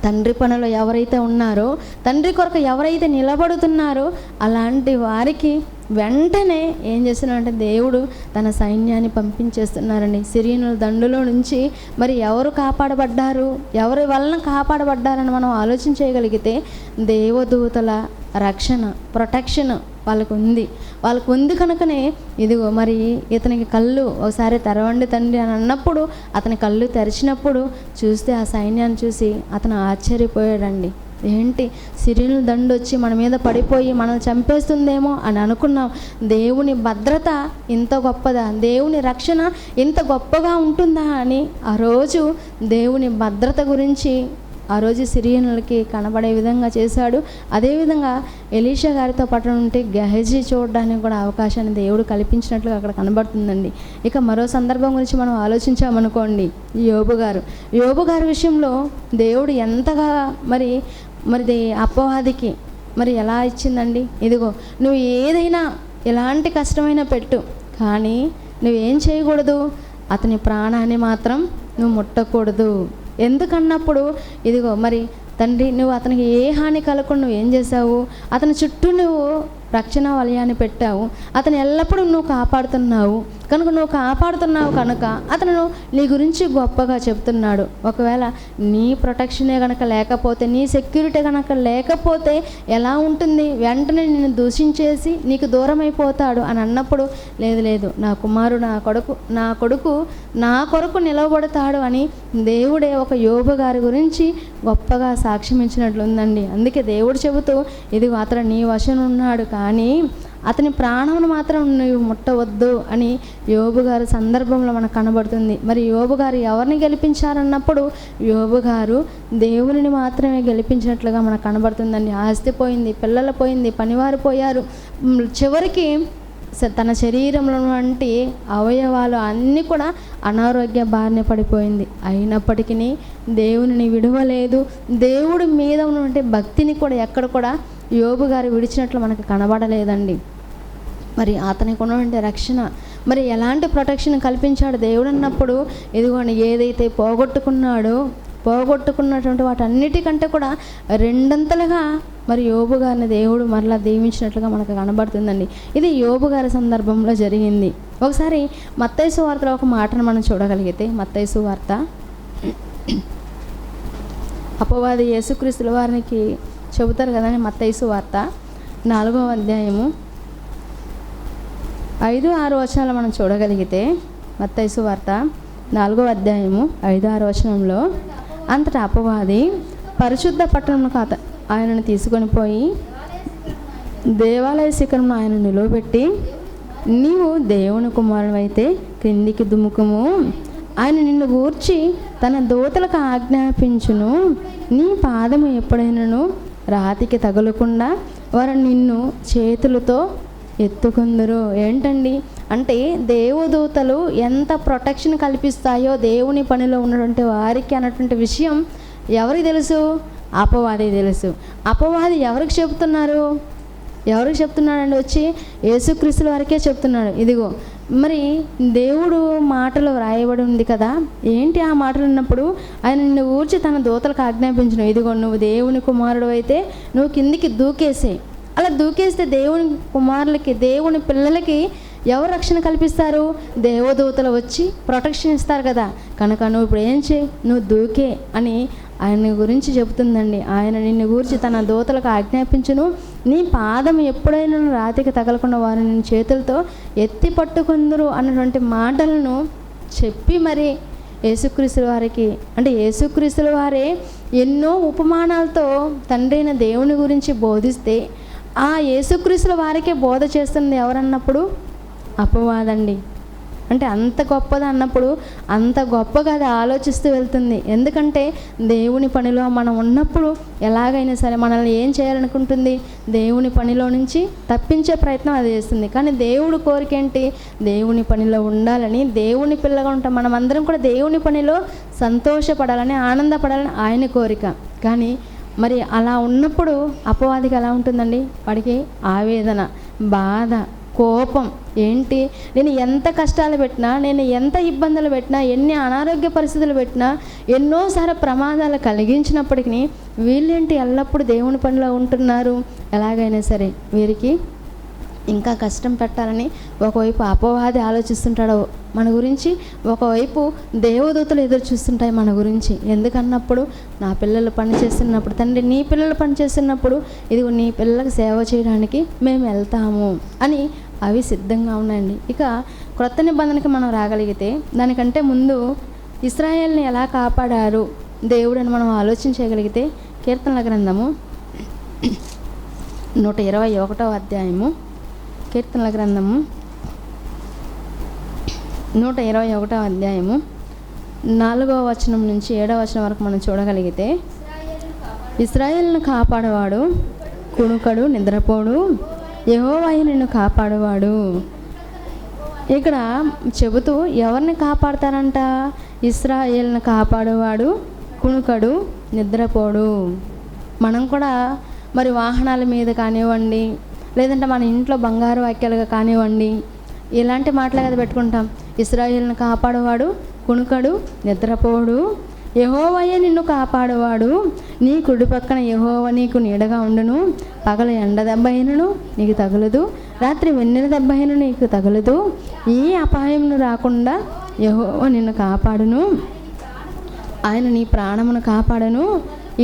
తండ్రి పనులు ఎవరైతే ఉన్నారో, తండ్రి కొరకు ఎవరైతే నిలబడుతున్నారో అలాంటి వారికి వెంటనే ఏం చేస్తున్నారంటే దేవుడు తన సైన్యాన్ని పంపించేస్తున్నారండి. సిరియనుల దండులో నుంచి మరి ఎవరు కాపాడబడ్డారు, ఎవరి వలన కాపాడబడ్డారని మనం ఆలోచన చేయగలిగితే దేవదూతల రక్షణ, ప్రొటెక్షన్ వాళ్ళకు ఉంది కనుకనే ఇదిగో మరి ఇతనికి కళ్ళు ఒకసారి తెరవండి తండ్రి అని అన్నప్పుడు అతని కళ్ళు తెరిచినప్పుడు చూస్తే ఆ సైన్యాన్ని చూసి అతను ఆశ్చర్యపోయాడండి. ఏంటి, సిరియన్ల దండు వచ్చి మన మీద పడిపోయి మనల్ని చంపేస్తుందేమో అని అనుకున్నాం. దేవుని భద్రత ఇంత గొప్పదా, దేవుని రక్షణ ఇంత గొప్పగా ఉంటుందా అని ఆ రోజు దేవుని భద్రత గురించి ఆ రోజు సిరియన్లకి కనబడే విధంగా చేశాడు. అదేవిధంగా ఎలీషా గారితో పాటు ఉంటే గెహజీ చూడడానికి కూడా అవకాశాన్ని దేవుడు కల్పించినట్లుగా అక్కడ కనబడుతుందండి. ఇక మరో సందర్భం గురించి మనం ఆలోచించామనుకోండి, యోబు గారి విషయంలో దేవుడు ఎంతగా మరి అపవాదికి మరి ఎలా ఇచ్చిందండి. ఇదిగో నువ్వు ఏదైనా ఎలాంటి కష్టమైనా పెట్టు, కానీ నువ్వేం చేయకూడదు, అతని ప్రాణాన్ని మాత్రం నువ్వు ముట్టకూడదు. ఎందుకన్నప్పుడు ఇదిగో మరి తండ్రి నువ్వు అతనికి ఏ హాని కలగకుండా నువ్వు ఏం చేసావు, అతని చుట్టూ నువ్వు రక్షణ వలయాన్ని పెట్టావు, అతను ఎల్లప్పుడూ నువ్వు కాపాడుతున్నావు కనుక అతను నీ గురించి గొప్పగా చెప్తున్నాడు. ఒకవేళ నీ ప్రొటెక్షనే కనుక లేకపోతే, నీ సెక్యూరిటీ కనుక లేకపోతే ఎలా ఉంటుంది, వెంటనే నిన్ను దూషించేసి నీకు దూరం అయిపోతాడు అని అన్నప్పుడు లేదు నా కుమారుడు నా కొడుకు నిలవబడతాడు అని దేవుడే ఒక యోబు గారి గురించి గొప్పగా సాక్ష్యం ఇచ్చినట్లుందండి. అందుకే దేవుడు చెబుతూ ఇదిగో అతను నీ వశం ఉన్నాడు, కానీ అతని ప్రాణమును మాత్రం నువ్వు ముట్టవద్దు అని యోబు గారు సందర్భంలో మనకు కనబడుతుంది. మరి యోబు గారు ఎవరిని గెలిపించారన్నప్పుడు యోబు గారు దేవుని మాత్రమే గెలిపించినట్లుగా మనకు కనబడుతుందండి. ఆస్తి పోయింది, పిల్లలు పోయింది, పనివారు పోయారు, చివరికి తన శరీరంలో వంటి అవయవాలు అన్నీ కూడా అనారోగ్య బారిన పడిపోయింది. అయినప్పటికీ దేవుని విడవలేదు. దేవుడి మీద ఉన్నటువంటి భక్తిని కూడా ఎక్కడ కూడా యోబు గారు విడిచినట్లు మనకు కనబడలేదండి. మరి అతనికి ఉన్నటువంటి రక్షణ, మరి ఎలాంటి ప్రొటెక్షన్ కల్పించాడు దేవుడు అన్నప్పుడు ఇదిగోండి ఏదైతే పోగొట్టుకున్నటువంటి వాటన్నిటికంటే కూడా రెండంతలుగా మరి యోబు గారిని దేవుడు మరలా దీవించినట్లుగా మనకు కనబడుతుందండి. ఇది యోబు గారి సందర్భంలో జరిగింది. ఒకసారి మత్తయి సువార్తలో ఒక మాటను మనం చూడగలిగితే, మత్తయి సువార్త అపవాది యేసుక్రీస్తుల వారికి చెబుతారు కదండి. మత్తయి సువార్త 4వ అధ్యాయము 5-6 వచనాలు మనం చూడగలిగితే, మత్తయి సువార్త 4వ అధ్యాయము 5-6 వచనంలో, అంతటా అపవాది పరిశుద్ధ పట్టణమునకు ఆయనను తీసుకొని పోయి దేవాలయ శిఖరంలో ఆయన నిలువబెట్టి, నీవు దేవుని కుమారుడు అయితే క్రిందికి దుముకుము, ఆయన నిన్ను గూర్చి తన దూతలకు ఆజ్ఞాపించును, నీ పాదము ఎప్పుడైనను రాతికి తగలకుండా వారు నిన్ను చేతులతో ఎత్తుకుందరు. ఏంటండి అంటే దేవదూతలు ఎంత ప్రొటెక్షన్ కల్పిస్తాయో దేవుని పనిలో ఉన్నటువంటి వారికి అన్నటువంటి విషయం ఎవరికి తెలుసు? అపవాది తెలుసు. అపవాది ఎవరికి చెప్తున్నాడండి? వచ్చి యేసుక్రీస్తుల వారికే చెప్తున్నాడు. ఇదిగో మరి దేవుడు మాటలు వ్రాయబడి ఉంది కదా, ఏంటి ఆ మాటలు ఉన్నప్పుడు ఆయన నిన్ను ఊర్చి తన దూతలకు ఆజ్ఞాపించను, ఇదిగో నువ్వు దేవుని కుమారుడు అయితే నువ్వు కిందికి దూకేసే. అలా దూకేస్తే దేవుని కుమారులకి, దేవుని పిల్లలకి ఎవరు రక్షణ కల్పిస్తారు? దేవదూతలు వచ్చి ప్రొటెక్షన్ ఇస్తారు కదా. కనుక నువ్వు ఇప్పుడు ఏం చేయి, నువ్వు దూకే అని ఆయన గురించి చెబుతుందండి. ఆయన నిన్ను గూర్చి తన దూతలకు ఆజ్ఞాపించును, నీ పాదం ఎప్పుడైనా రాతికి తగలకుండా వారు నిన్ను చేతులతో ఎత్తి పట్టుకుందరు అన్నటువంటి మాటలను చెప్పి మరి యేసుక్రీస్తుల వారికి, అంటే యేసుక్రీస్తుల వారే ఎన్నో ఉపమానాలతో తండ్రి అయిన దేవుని గురించి బోధిస్తే ఆ యేసుక్రీస్తుల వారికే బోధ చేస్తుంది ఎవరన్నప్పుడు అపవాదండి. అంటే అంత గొప్పది అన్నప్పుడు అంత గొప్పగా అది ఆలోచిస్తూ వెళ్తుంది. ఎందుకంటే దేవుని పనిలో మనం ఉన్నప్పుడు ఎలాగైనా సరే మనల్ని ఏం చేయాలనుకుంటుంది? దేవుని పనిలో నుంచి తప్పించే ప్రయత్నం అది చేస్తుంది. కానీ దేవుడు కోరిక ఏంటి? దేవుని పనిలో ఉండాలని, దేవుని పిల్లగా ఉంటాం మనమందరం కూడా దేవుని పనిలో సంతోషపడాలని, ఆనందపడాలని ఆయన కోరిక. కానీ మరి అలా ఉన్నప్పుడు అపవాదికి ఎలా ఉంటుందండి? వాడికి ఆవేదన, బాధ, కోపం. ఏంటి, నేను ఎంత కష్టాలు పెట్టినా, నేను ఎంత ఇబ్బందులు పెట్టినా, ఎన్ని అనారోగ్య పరిస్థితులు పెట్టినా, ఎన్నోసార్లు ప్రమాదాలు కలిగించినప్పటికీ వీళ్ళేంటి ఎల్లప్పుడూ దేవుని పనిలో ఉంటున్నారు, ఎలాగైనా సరే వీరికి ఇంకా కష్టం పెట్టాలని ఒకవైపు అపవాది ఆలోచిస్తుంటాడు మన గురించి, ఒకవైపు దేవదూతలు ఎదురు చూస్తుంటాయి మన గురించి. ఎందుకన్నప్పుడు నా పిల్లలు పని చేస్తున్నప్పుడు, తండ్రి నీ పిల్లలు పని చేస్తున్నప్పుడు ఇదిగో నీ పిల్లలకు సేవ చేయడానికి మేము వెళ్తాము అని అవి సిద్ధంగా ఉన్నాయండి. ఇక క్రొత్త నిబంధనకి మనం రాగలిగితే దానికంటే ముందు ఇశ్రాయేల్ని ఎలా కాపాడారు దేవుడు అని మనం ఆలోచన చేయగలిగితే కీర్తనల గ్రంథము 121వ అధ్యాయము, కీర్తనల గ్రంథము 121వ అధ్యాయము 4వ వచనం నుంచి 7వ వచనం వరకు మనం చూడగలిగితే, ఇశ్రాయేలును కాపాడేవాడు కునుకడు నిద్రపోడు, యెహోవాయే నిన్ను కాపాడేవాడు. ఇక్కడ చెబుతూ ఎవరిని కాపాడతారంట? ఇశ్రాయేలును కాపాడేవాడు కునుకడు నిద్రపోడు. మనం కూడా మరి వాహనాల మీద కానివ్వండి, లేదంటే మన ఇంట్లో బంగారు వాక్యాలుగా కానివ్వండి, ఇలాంటి మాటలే కదా పెట్టుకుంటాం. ఇశ్రాయేలును కాపాడేవాడు కునుకడు నిద్రపోడు, యెహోవాయే నిన్ను కాపాడేవాడు, నీ కుడి పక్కన యెహోవా నీకు నీడగా ఉండును, పగలు ఎండ దెబ్బ అయినను నీకు తగులదు, రాత్రి వెన్నెల దెబ్బ అయినను నీకు తగులదు, ఏ అపాయమును రాకుండా యెహోవా నిన్ను కాపాడును, ఆయన నీ ప్రాణమును కాపాడను,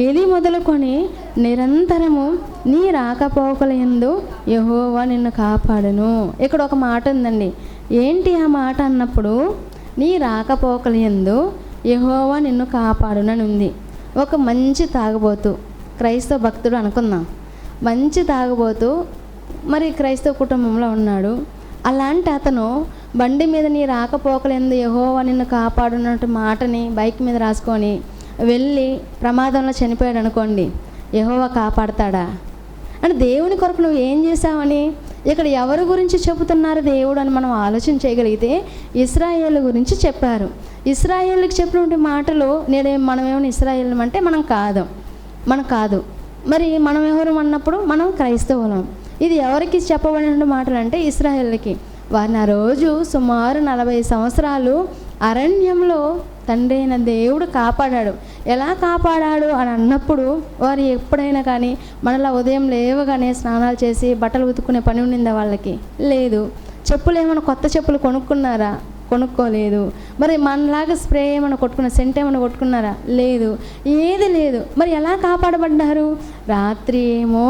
ఏది మొదలుకొని నిరంతరము నీ రాకపోకల యందు యెహోవా నిన్ను కాపాడును. ఇక్కడ ఒక మాట ఉందండి. ఏంటి ఆ మాట అన్నప్పుడు, నీ రాకపోకల యందు యెహోవా నిన్ను కాపాడునని ఉంది. ఒక మంచి తాగుబోతు, క్రైస్తవ భక్తుడు అనుకుందాం, మంచి తాగుబోతు మరి క్రైస్తవ కుటుంబంలో ఉన్నాడు. అలాంటి అతను బండి మీద నీ రాకపోకలందు యెహోవా నిన్ను కాపాడున్నట్టు మాటని బైక్ మీద రాసుకొని వెళ్ళి ప్రమాదంలో చనిపోయాడు అనుకోండి, యెహోవా కాపాడతాడా? అంటే దేవుని కొరకు నువ్వు ఏం చేసావని ఇక్కడ ఎవరి గురించి చెబుతున్నారు దేవుడు అని మనం ఆలోచన చేయగలిగితే ఇశ్రాయేలు గురించి చెప్పారు. ఇశ్రాయేలుకి చెప్పినటువంటి మాటలు మనమేమైనా ఇశ్రాయేలు అంటే మనం కాదు. మరి మనం ఎవరు అన్నప్పుడు మనం క్రైస్తవులం. ఇది ఎవరికి చెప్పబడిన మాటలు అంటే ఇశ్రాయేలుకి. వారిని ఆ రోజు సుమారు 40 సంవత్సరాలు అరణ్యంలో తండ్రి అయిన దేవుడు కాపాడాడు. ఎలా కాపాడాడు అని అన్నప్పుడు వారు ఎప్పుడైనా కానీ మనలా ఉదయం లేవగానే స్నానాలు చేసి బట్టలు ఉతుక్కునే పని ఉండిందా వాళ్ళకి? లేదు. చెప్పులు ఏమైనా కొత్త చెప్పులు కొనుక్కున్నారా? కొనుక్కోలేదు. మరి మనలాగా స్ప్రే ఏమైనా కొట్టుకున్న, సెంట్ ఏమైనా కొట్టుకున్నారా? లేదు. ఏది లేదు. మరి ఎలా కాపాడబడ్డారు? రాత్రి ఏమో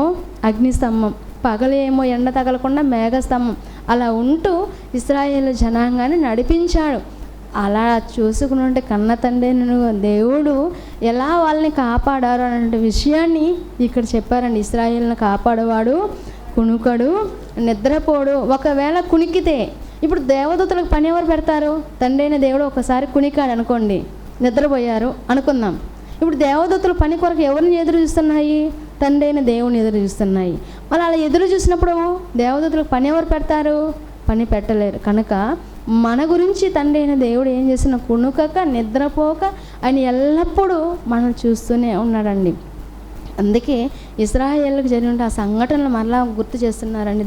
అగ్నిస్తంభం, పగలేమో ఎండ తగలకుండా మేఘస్తంభం, అలా ఉంటూ ఇశ్రాయేలు జనాంగాన్ని నడిపించాడు. అలా చూసుకున్నట్టు కన్న తండ్రి దేవుడు ఎలా వాళ్ళని కాపాడారు అనే విషయాన్ని ఇక్కడ చెప్పారండి. ఇశ్రాయేలును కాపాడేవాడు కునుకడు నిద్రపోడు. ఒకవేళ కునికితే, ఇప్పుడు దేవదూతలకు పని ఎవరు పెడతారు? తండ్రి అయిన దేవుడు ఒకసారి కునికాడు అనుకోండి, నిద్రపోయారు అనుకుందాం. ఇప్పుడు దేవదూతలు పని కొరకు ఎవరిని ఎదురు చూస్తున్నాయి? తండ్రి అయిన దేవుని ఎదురు చూస్తున్నాయి. వాళ్ళు అలా ఎదురు చూసినప్పుడు దేవదూతలకు పని ఎవరు పెడతారు? పని పెట్టలేరు. కనుక మన గురించి తండ్రి అయిన దేవుడు ఏం చేసిన, కునుకక నిద్రపోక ఆయన ఎల్లప్పుడూ మనం చూస్తూనే ఉన్నాడండి. అందుకే ఇశ్రాయేలుకు జరిగిన ఆ సంఘటనలు మరలా గుర్తు చేస్తున్నారండి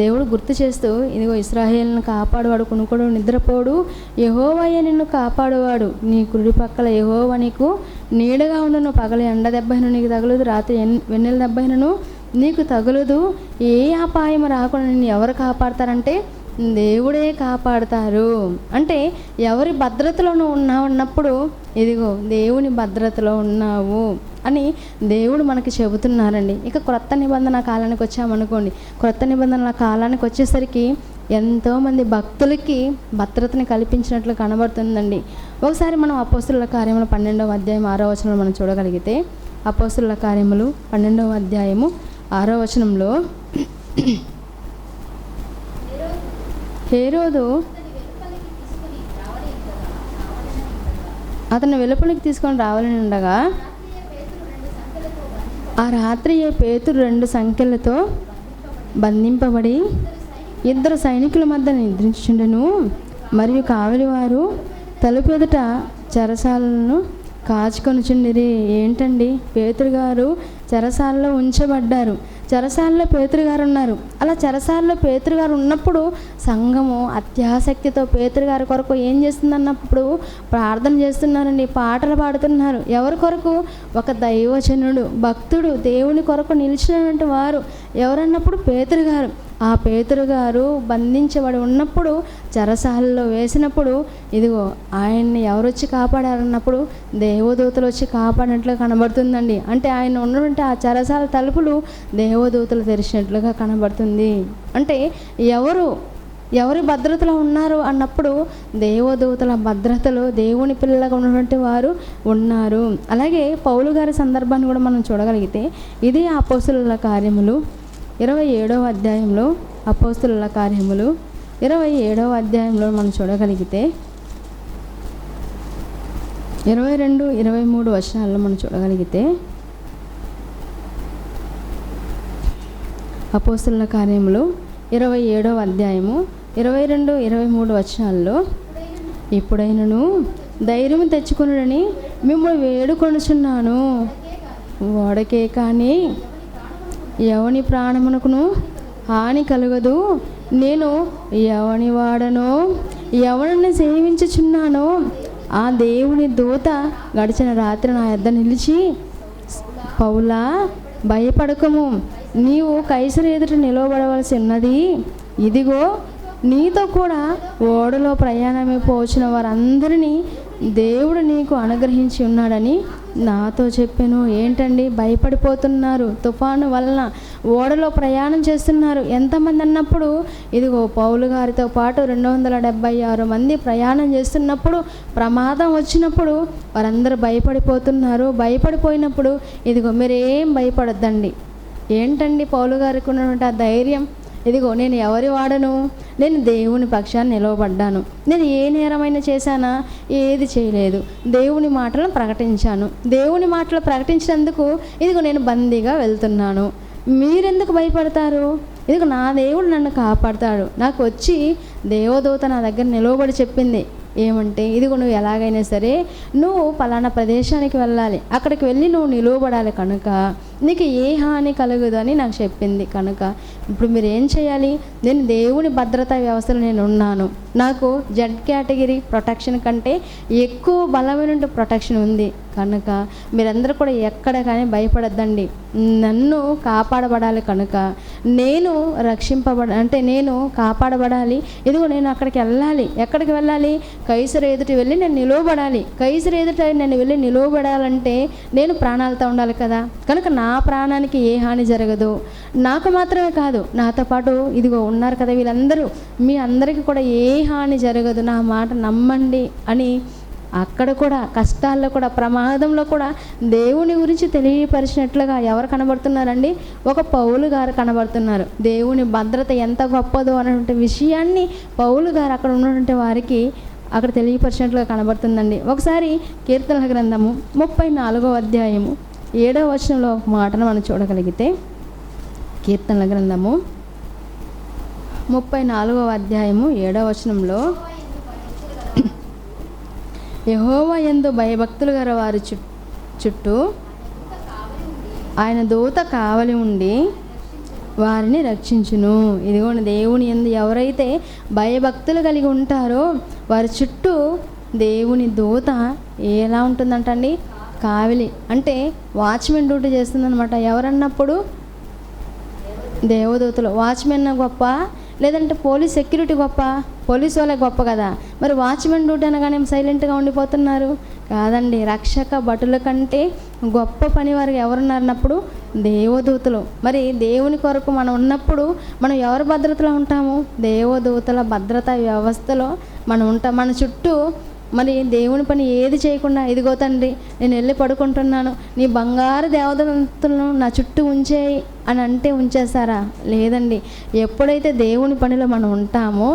దేవుడు గుర్తు చేస్తూ, ఇదిగో ఇశ్రాయేలును కాపాడువాడు కునుకడు నిద్రపోడు, యెహోవాయే నిన్ను కాపాడువాడు, నీ కుడి పక్కల యెహోవా నీకు నీడగా ఉండును, పగలు ఎండ దెబ్బైనను నీకు తగులదు, రాత్రి వెన్నెల దెబ్బైనను నీకు తగులదు, ఏ అపాయం రాకుండా నిన్ను ఎవరు కాపాడతారంటే దేవుడే కాపాడతారు. అంటే ఎవరి భద్రతలో నువ్వు ఉన్నావు ఇదిగో దేవుని భద్రతలో ఉన్నావు అని దేవుడు మనకి చెబుతున్నారండి. ఇక క్రొత్త నిబంధన కాలానికి వచ్చామనుకోండి, క్రొత్త నిబంధనల కాలానికి వచ్చేసరికి ఎంతోమంది భక్తులకి భద్రతని కల్పించినట్లు కనబడుతుందండి. ఒకసారి మనం అపోస్తుల కార్యములు 12వ అధ్యాయం 6వ వచనంలో మనం చూడగలిగితే, అపోస్తుల కార్యములు 12వ అధ్యాయము 6వ వచనంలో, హేరోదు అతను వెలుపలికి తీసుకొని రావాలని ఉండగా ఆ రాత్రి పేతురు 2 సంకెళ్ళతో బంధింపబడి 2 సైనికుల మధ్య నిద్రించుచుండెను. మరియు కావలివారు తలుపు ఎదుట చెరసాలను కాచుకొనుచుండిరి. ఏంటండి, పేతురు గారు చెరసాలలో ఉంచబడ్డారు. చెరసాలలో పేతురు గారు ఉన్నారు. అలా చెరసాలలో పేతురు గారు ఉన్నప్పుడు సంఘము అత్యాసక్తితో పేతురు గారి కొరకు ఏం చేస్తుందన్నప్పుడు ప్రార్థన చేస్తున్నారండి, పాటలు పాడుతున్నారు. ఎవరి కొరకు? ఒక దైవజనుడు, భక్తుడు, దేవుని కొరకు నిలిచినటువంటి వారు ఎవరన్నప్పుడు పేతురు గారు. ఆ పేతురు గారు బంధించబడి ఉన్నప్పుడు చెరసాలలో వేసినప్పుడు ఇదిగో ఆయన్ని ఎవరొచ్చి కాపాడారన్నప్పుడు దేవదూతలు వచ్చి కాపాడినట్లుగా కనబడుతుందండి. అంటే ఆయన ఉన్నటువంటి ఆ చెరసాల తలుపులు దేవదూతలు తెరిచినట్లుగా కనబడుతుంది. అంటే ఎవరి భద్రతలో ఉన్నారు అన్నప్పుడు దేవదూతల భద్రతలో దేవుని పిల్లలుగా ఉన్నటువంటి వారు ఉన్నారు. అలాగే పౌలు గారి సందర్భాన్ని కూడా మనం చూడగలిగితే ఇది అపోస్తుల కార్యములు 27వ అధ్యాయంలో, అపోస్తుల కార్యములు 27వ అధ్యాయంలో మనం చూడగలిగితే 22, 23 వచనాల్లో మనం చూడగలిగితే అపోస్తుల కార్యములు 27వ అధ్యాయము 22, 23 వచనాల్లో ఇప్పుడైనను ధైర్యం తెచ్చుకొనుడని మిమ్మల్ని వేడుకొనుచున్నాను. వాడకే కానీ ఎవని ప్రాణమునకును హాని కలుగదు. నేను ఎవని వాడనో ఎవరిని సేవించుచున్నానో ఆ దేవుని దూత గడిచిన రాత్రి నా యొద్ద నిలిచి, పౌలా భయపడకము, నీవు కైసరు ఎదుట నిలవబడవలసి ఉన్నది. ఇదిగో నీతో కూడా ఓడలో ప్రయాణమే పోచిన వారందరినీ దేవుడు నీకు అనుగ్రహించి ఉన్నాడని నాతో చెప్పాను. ఏంటండి భయపడిపోతున్నారు? తుఫాను వలన ఓడలో ప్రయాణం చేస్తున్నారు. ఎంతమంది అన్నప్పుడు ఇదిగో పౌలు గారితో పాటు 276 మంది ప్రయాణం చేస్తున్నప్పుడు ప్రమాదం వచ్చినప్పుడు వారందరూ భయపడిపోతున్నారు. భయపడిపోయినప్పుడు ఇదిగో మీరేం భయపడొద్దండి. ఏంటండి పౌలు గారికి ఉన్నటువంటి ఆ ధైర్యం? ఇదిగో నేను ఎవరి వాడను, నేను దేవుని పక్షాన్ని నిలవబడ్డాను. నేను ఏ నేరమైనా చేశానా? ఏది చేయలేదు. దేవుని మాటలను ప్రకటించాను. దేవుని మాటలు ప్రకటించినందుకు ఇదిగో నేను బందీగా వెళ్తున్నాను. మీరెందుకు భయపడతారు? ఇదిగో నా దేవుడు నన్ను కాపాడుతాడు. నాకు వచ్చి దేవదూత నా దగ్గర నిలవబడి చెప్పింది ఏమంటే, ఇదిగో నువ్వు ఎలాగైనా సరే నువ్వు పలానా ప్రదేశానికి వెళ్ళాలి, అక్కడికి వెళ్ళి నువ్వు నిలువబడాలి, కనుక నీకు ఏ హాని కలగదు అని నాకు చెప్పింది. కనుక ఇప్పుడు మీరు ఏం చేయాలి? నేను దేవుని భద్రతా వ్యవస్థలో నేను ఉన్నాను. నాకు జెడ్ కేటగిరీ ప్రొటెక్షన్ కంటే ఎక్కువ బలమైన ప్రొటెక్షన్ ఉంది. కనుక మీరందరూ కూడా ఎక్కడ కానీ భయపడద్దండి. నన్ను కాపాడబడాలి కనుక నేను నేను కాపాడబడాలి. ఇదిగో నేను అక్కడికి వెళ్ళాలి. ఎక్కడికి వెళ్ళాలి? కైసరు ఎదుటి వెళ్ళి నేను నిలువబడాలి. కైసరు ఎదుట నేను వెళ్ళి నిలువబడాలంటే నేను ప్రాణాలతో ఉండాలి కదా. కనుక నా ప్రాణానికి ఏ హాని జరగదు. నాకు మాత్రమే కాదు, నాతో పాటు ఇదిగో ఉన్నారు కదా వీళ్ళందరూ, మీ అందరికీ కూడా ఏ హాని జరగదు, నా మాట నమ్మండి అని అక్కడ కూడా కష్టాల్లో కూడా ప్రమాదంలో కూడా దేవుని గురించి తెలియపరిచినట్లుగా ఎవరు కనబడుతున్నారండి? ఒక పౌలు గారు కనబడుతున్నారు. దేవుని భద్రత ఎంత గొప్పదో అనేటువంటి విషయాన్ని పౌలు గారు అక్కడ ఉన్నటువంటి వారికి అక్కడ తెలియపరిచినట్లుగా కనబడుతుందండి. ఒకసారి కీర్తనల గ్రంథము 34వ అధ్యాయము 7వ వచనంలో ఒక మాటను మనం చూడగలిగితే, కీర్తనల గ్రంథము 34వ అధ్యాయము 7వ వచనంలో, యెహోవా యందు భయభక్తులు గల వారి చుట్టూ ఆయన దూత కావలి ఉండి వారిని రక్షించును. ఇదిగోండి, దేవుని యందు ఎవరైతే భయభక్తులు కలిగి ఉంటారో వారి చుట్టూ దేవుని దూత ఎలా ఉంటుందంటండి? కావలి అంటే వాచ్మెన్ డ్యూటీ చేస్తుందన్నమాట. ఎవరన్నప్పుడు దేవదూతలు. వాచ్మెన్ గొప్ప, లేదంటే పోలీస్ సెక్యూరిటీ గొప్ప? పోలీసు వాళ్ళే గొప్ప కదా. మరి వాచ్మెన్ డ్యూటీ అనగానే సైలెంట్గా ఉండిపోతున్నారు? కాదండి, రక్షక భటుల కంటే గొప్ప పని వారికి ఎవరున్నారన్నప్పుడు దేవదూతలు. మరి దేవుని కొరకు మనం ఉన్నప్పుడు మనం ఎవరి భద్రతలో ఉంటాము? దేవదూతల భద్రతా వ్యవస్థలో మనం ఉంటాం. మన చుట్టూ మరి దేవుని పని ఏది చేయకుండా, ఇదిగో తండ్రి నేను వెళ్ళి పడుకుంటున్నాను, నీ బంగారు దేవదూతలను నా చుట్టూ ఉంచేయి అని అంటే ఉంచేస్తారా? లేదండి. ఎప్పుడైతే దేవుని పనిలో మనం ఉంటామో,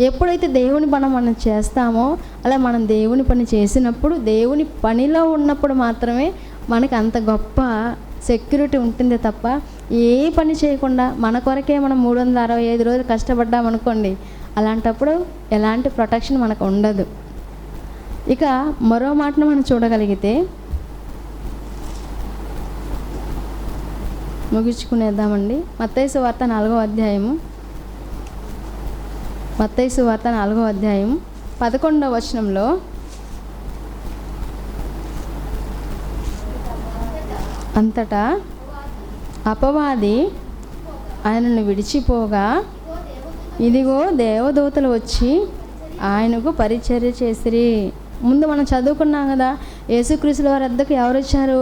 ఎప్పుడైతే దేవుని పని మనం చేస్తామో, అలా మనం దేవుని పని చేసినప్పుడు, దేవుని పనిలో ఉన్నప్పుడు మాత్రమే మనకి అంత గొప్ప సెక్యూరిటీ ఉంటుంది తప్ప ఏ పని చేయకుండా మన కొరకే మనం 365 రోజులు కష్టపడ్డామనుకోండి, అలాంటప్పుడు ఎలాంటి ప్రొటెక్షన్ మనకు ఉండదు. ఇక మరో మాటను మనం చూడగలిగితే, ముగించుకునేద్దామండి. మత్తయి సువార్త 4వ అధ్యాయము, మత్తయి సువార్త 4వ అధ్యాయం 11వ వచనంలో, అంతటా అపవాది ఆయనను విడిచిపోగా ఇదిగో దేవదూతలు వచ్చి ఆయనకు పరిచర్య చేసిరి. ముందు మనం చదువుకున్నాం కదా, యేసుక్రీస్తుల వారి వద్దకు ఎవరు వచ్చారు?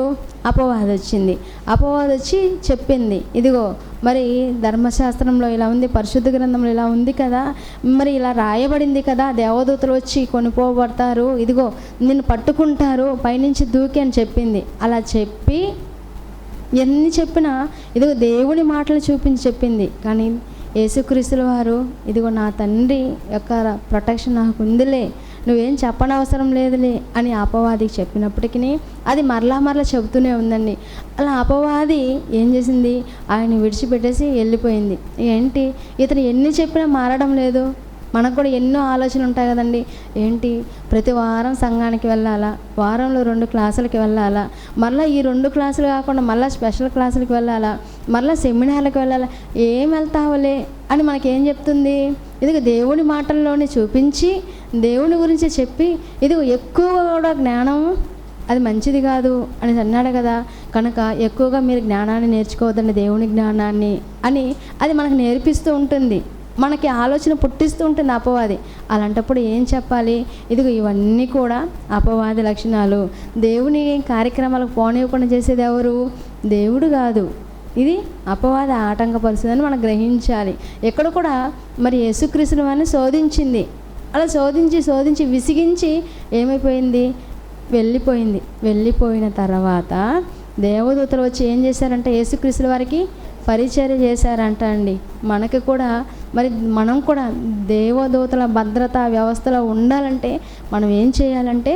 అపవాది వచ్చింది. అపవాది వచ్చి చెప్పింది, ఇదిగో మరి ధర్మశాస్త్రంలో ఇలా ఉంది, పరిశుద్ధ గ్రంథంలో ఇలా ఉంది కదా, మరి ఇలా రాయబడింది కదా, దేవదూతలు వచ్చి కొనిపోబడతారు, ఇదిగో నిన్ను పట్టుకుంటారు పైనుంచి దూకి అని చెప్పింది. అలా చెప్పి ఎన్ని చెప్పినా ఇదిగో దేవుని మాటలు చూపించి చెప్పింది. కానీ యేసుక్రీస్తుల వారు, ఇదిగో నా తండ్రి యొక్క ప్రొటెక్షన్ నాకు ఉందిలే, నువ్వేం చెప్పనవసరం లేదులే అని అపవాదికి చెప్పినప్పటికీ అది మరలా చెబుతూనే ఉందండి. అలా అపవాది ఏం చేసింది? ఆయన విడిచిపెట్టేసి వెళ్ళిపోయింది. ఏంటి ఇతను ఎన్ని చెప్పినా మారడం లేదు. మనకు కూడా ఎన్నో ఆలోచనలు ఉంటాయి కదండి. ఏంటి ప్రతి వారం సంఘానికి వెళ్ళాలా, వారంలో 2 క్లాసులకి వెళ్ళాలా, మళ్ళీ ఈ 2 క్లాసులు కాకుండా మళ్ళీ స్పెషల్ క్లాసులకి వెళ్ళాలా, మళ్ళీ సెమినార్లకు వెళ్ళాలా, ఏం వెళ్తావులే అని మనకేం చెప్తుంది? ఇదిగో దేవుని మాటల్లోనే చూపించి దేవుని గురించి చెప్పి ఇదిగో ఎక్కువ కూడా జ్ఞానం అది మంచిది కాదు అని అన్నాడు కదా. కనుక ఎక్కువగా మీరు జ్ఞానాన్ని నేర్చుకోవద్దండి, దేవుని జ్ఞానాన్ని అని అది మనకు నేర్పిస్తూ ఉంటుంది, మనకి ఆలోచన పుట్టిస్తూ ఉంటుంది అపవాది. అలాంటప్పుడు ఏం చెప్పాలి? ఇదిగో ఇవన్నీ కూడా అపవాది లక్షణాలు. దేవుని కార్యక్రమాలకు పోనివ్వకుండా చేసేది ఎవరు? దేవుడు కాదు, ఇది అపవాది ఆటంకపరుస్తుందని మనం గ్రహించాలి. ఎక్కడ కూడా మరి యేసుక్రీస్తుని వారిని శోధించింది. అలా శోధించి విసిగించి ఏమైపోయింది? వెళ్ళిపోయిన తర్వాత దేవదూతలు వచ్చి ఏం చేశారంటే యేసుక్రీస్తుల వారికి పరిచర్య చేశారంట అండి. మనకి కూడా మరి మనం కూడా దేవదూతల భద్రతా వ్యవస్థలో ఉండాలంటే మనం ఏం చేయాలంటే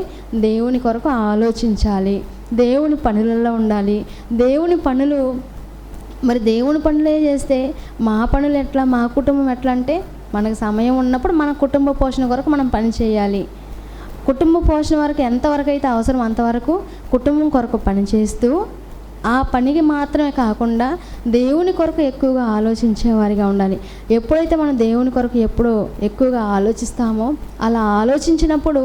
దేవుని కొరకు ఆలోచించాలి, దేవుని పనులలో ఉండాలి. దేవుని పనులే చేస్తే మా పనులు ఎట్లా, మా కుటుంబం ఎట్లా అంటే మనకు సమయం ఉన్నప్పుడు మన కుటుంబ పోషణ కొరకు మనం పని చేయాలి. కుటుంబ పోషణ వరకు ఎంతవరకు అయితే అవసరం అంతవరకు కుటుంబం కొరకు పని చేస్తూ ఆ పనికి మాత్రమే కాకుండా దేవుని కొరకు ఎక్కువగా ఆలోచించేవారిగా ఉండాలి. ఎప్పుడైతే మనం దేవుని కొరకు ఎక్కువగా ఆలోచిస్తామో అలా ఆలోచించినప్పుడు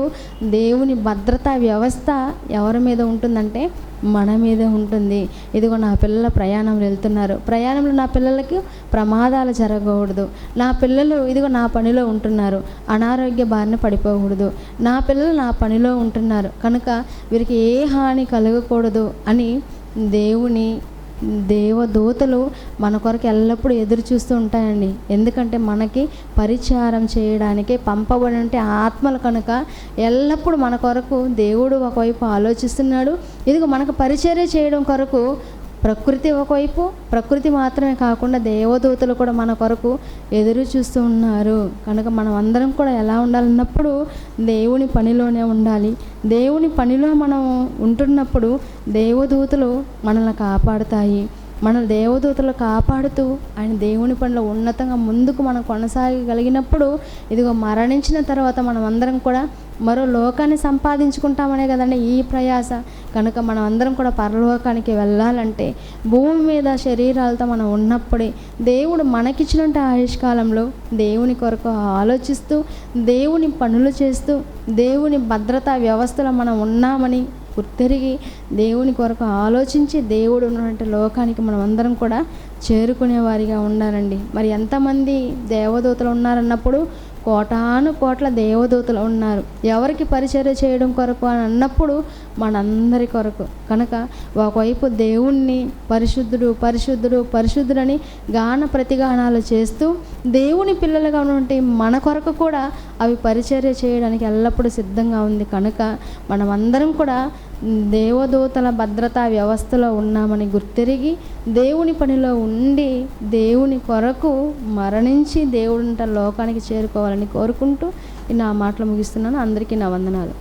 దేవుని భద్రతా వ్యవస్థ ఎవరి మీద ఉంటుందంటే మన మీద ఉంటుంది. ఇదిగో నా పిల్లల ప్రయాణంలో వెళ్తున్నారు, ప్రయాణంలో నా పిల్లలకి ప్రమాదాలు జరగకూడదు, నా పిల్లలు ఇదిగో నా పనిలో ఉంటున్నారు, అనారోగ్య బారిన పడిపోకూడదు, నా పిల్లలు నా పనిలో ఉంటున్నారు కనుక వీరికి ఏ హాని కలగకూడదు అని దేవదూతలు మన కొరకు ఎల్లప్పుడూ ఎదురు చూస్తూ ఉంటాయండి. ఎందుకంటే మనకి పరిచారం చేయడానికి పంపబడి ఉంటే ఆత్మలు కనుక ఎల్లప్పుడూ మన కొరకు దేవుడు ఒకవైపు ఆలోచిస్తున్నాడు. ఇదిగో మనకు పరిచర్య చేయడం కొరకు ప్రకృతి ఒకవైపు, ప్రకృతి మాత్రమే కాకుండా దేవదూతలు కూడా మన కొరకు ఎదురు చూస్తూ ఉన్నారు. కనుక మనం అందరం కూడా ఎలా ఉండాలన్నప్పుడు దేవుని పనిలోనే ఉండాలి. దేవుని పనిలో మనం ఉంటున్నప్పుడు దేవదూతలు మనల్ని కాపాడుతాయి. మన దేవదూతలు కాపాడుతూ ఆయన దేవుని పనిలో ఉన్నతంగా ముందుకు మనం కొనసాగగలిగినప్పుడు ఇదిగో మరణించిన తర్వాత మనం అందరం కూడా మరో లోకాన్ని సంపాదించుకుంటామనే కదండి ఈ ప్రయాస. కనుక మనం అందరం కూడా పరలోకానికి వెళ్ళాలంటే భూమి మీద శరీరాలతో మనం ఉన్నప్పుడే దేవుడు మనకిచ్చినట్టు ఆయుష్కాలంలో దేవుని కొరకు ఆలోచిస్తూ దేవుని పనులు చేస్తూ దేవుని భద్రతా వ్యవస్థలో మనం ఉన్నామని గుర్తిరిగి దేవుని కొరకు ఆలోచించి దేవుడు ఉన్నటువంటి లోకానికి మనం అందరం కూడా చేరుకునే వారిగా ఉండాలండి. మరి ఎంతమంది దేవదూతలు ఉన్నారన్నప్పుడు కోట్ల దేవదూతలు ఉన్నారు. ఎవరికి పరిచర్య చేయడం కొరకు అని అన్నప్పుడు మనందరి కొరకు. కనుక ఒకవైపు దేవుణ్ణి పరిశుద్ధుడని గాన ప్రతిగానాలు చేస్తూ దేవుని పిల్లలుగా ఉన్నటువంటి మన కొరకు కూడా అవి పరిచర్య చేయడానికి ఎల్లప్పుడూ సిద్ధంగా ఉంది. కనుక మనమందరం కూడా దేవదూతల భద్రతా వ్యవస్థలో ఉన్నామని గుర్తిరిగి దేవుని పనిలో ఉండి దేవుని కొరకు మరణించి దేవుడి లోకానికి చేరుకోవాలని కోరుకుంటూ నా మాటలు ముగిస్తున్నాను. అందరికీ నా వందనాలు.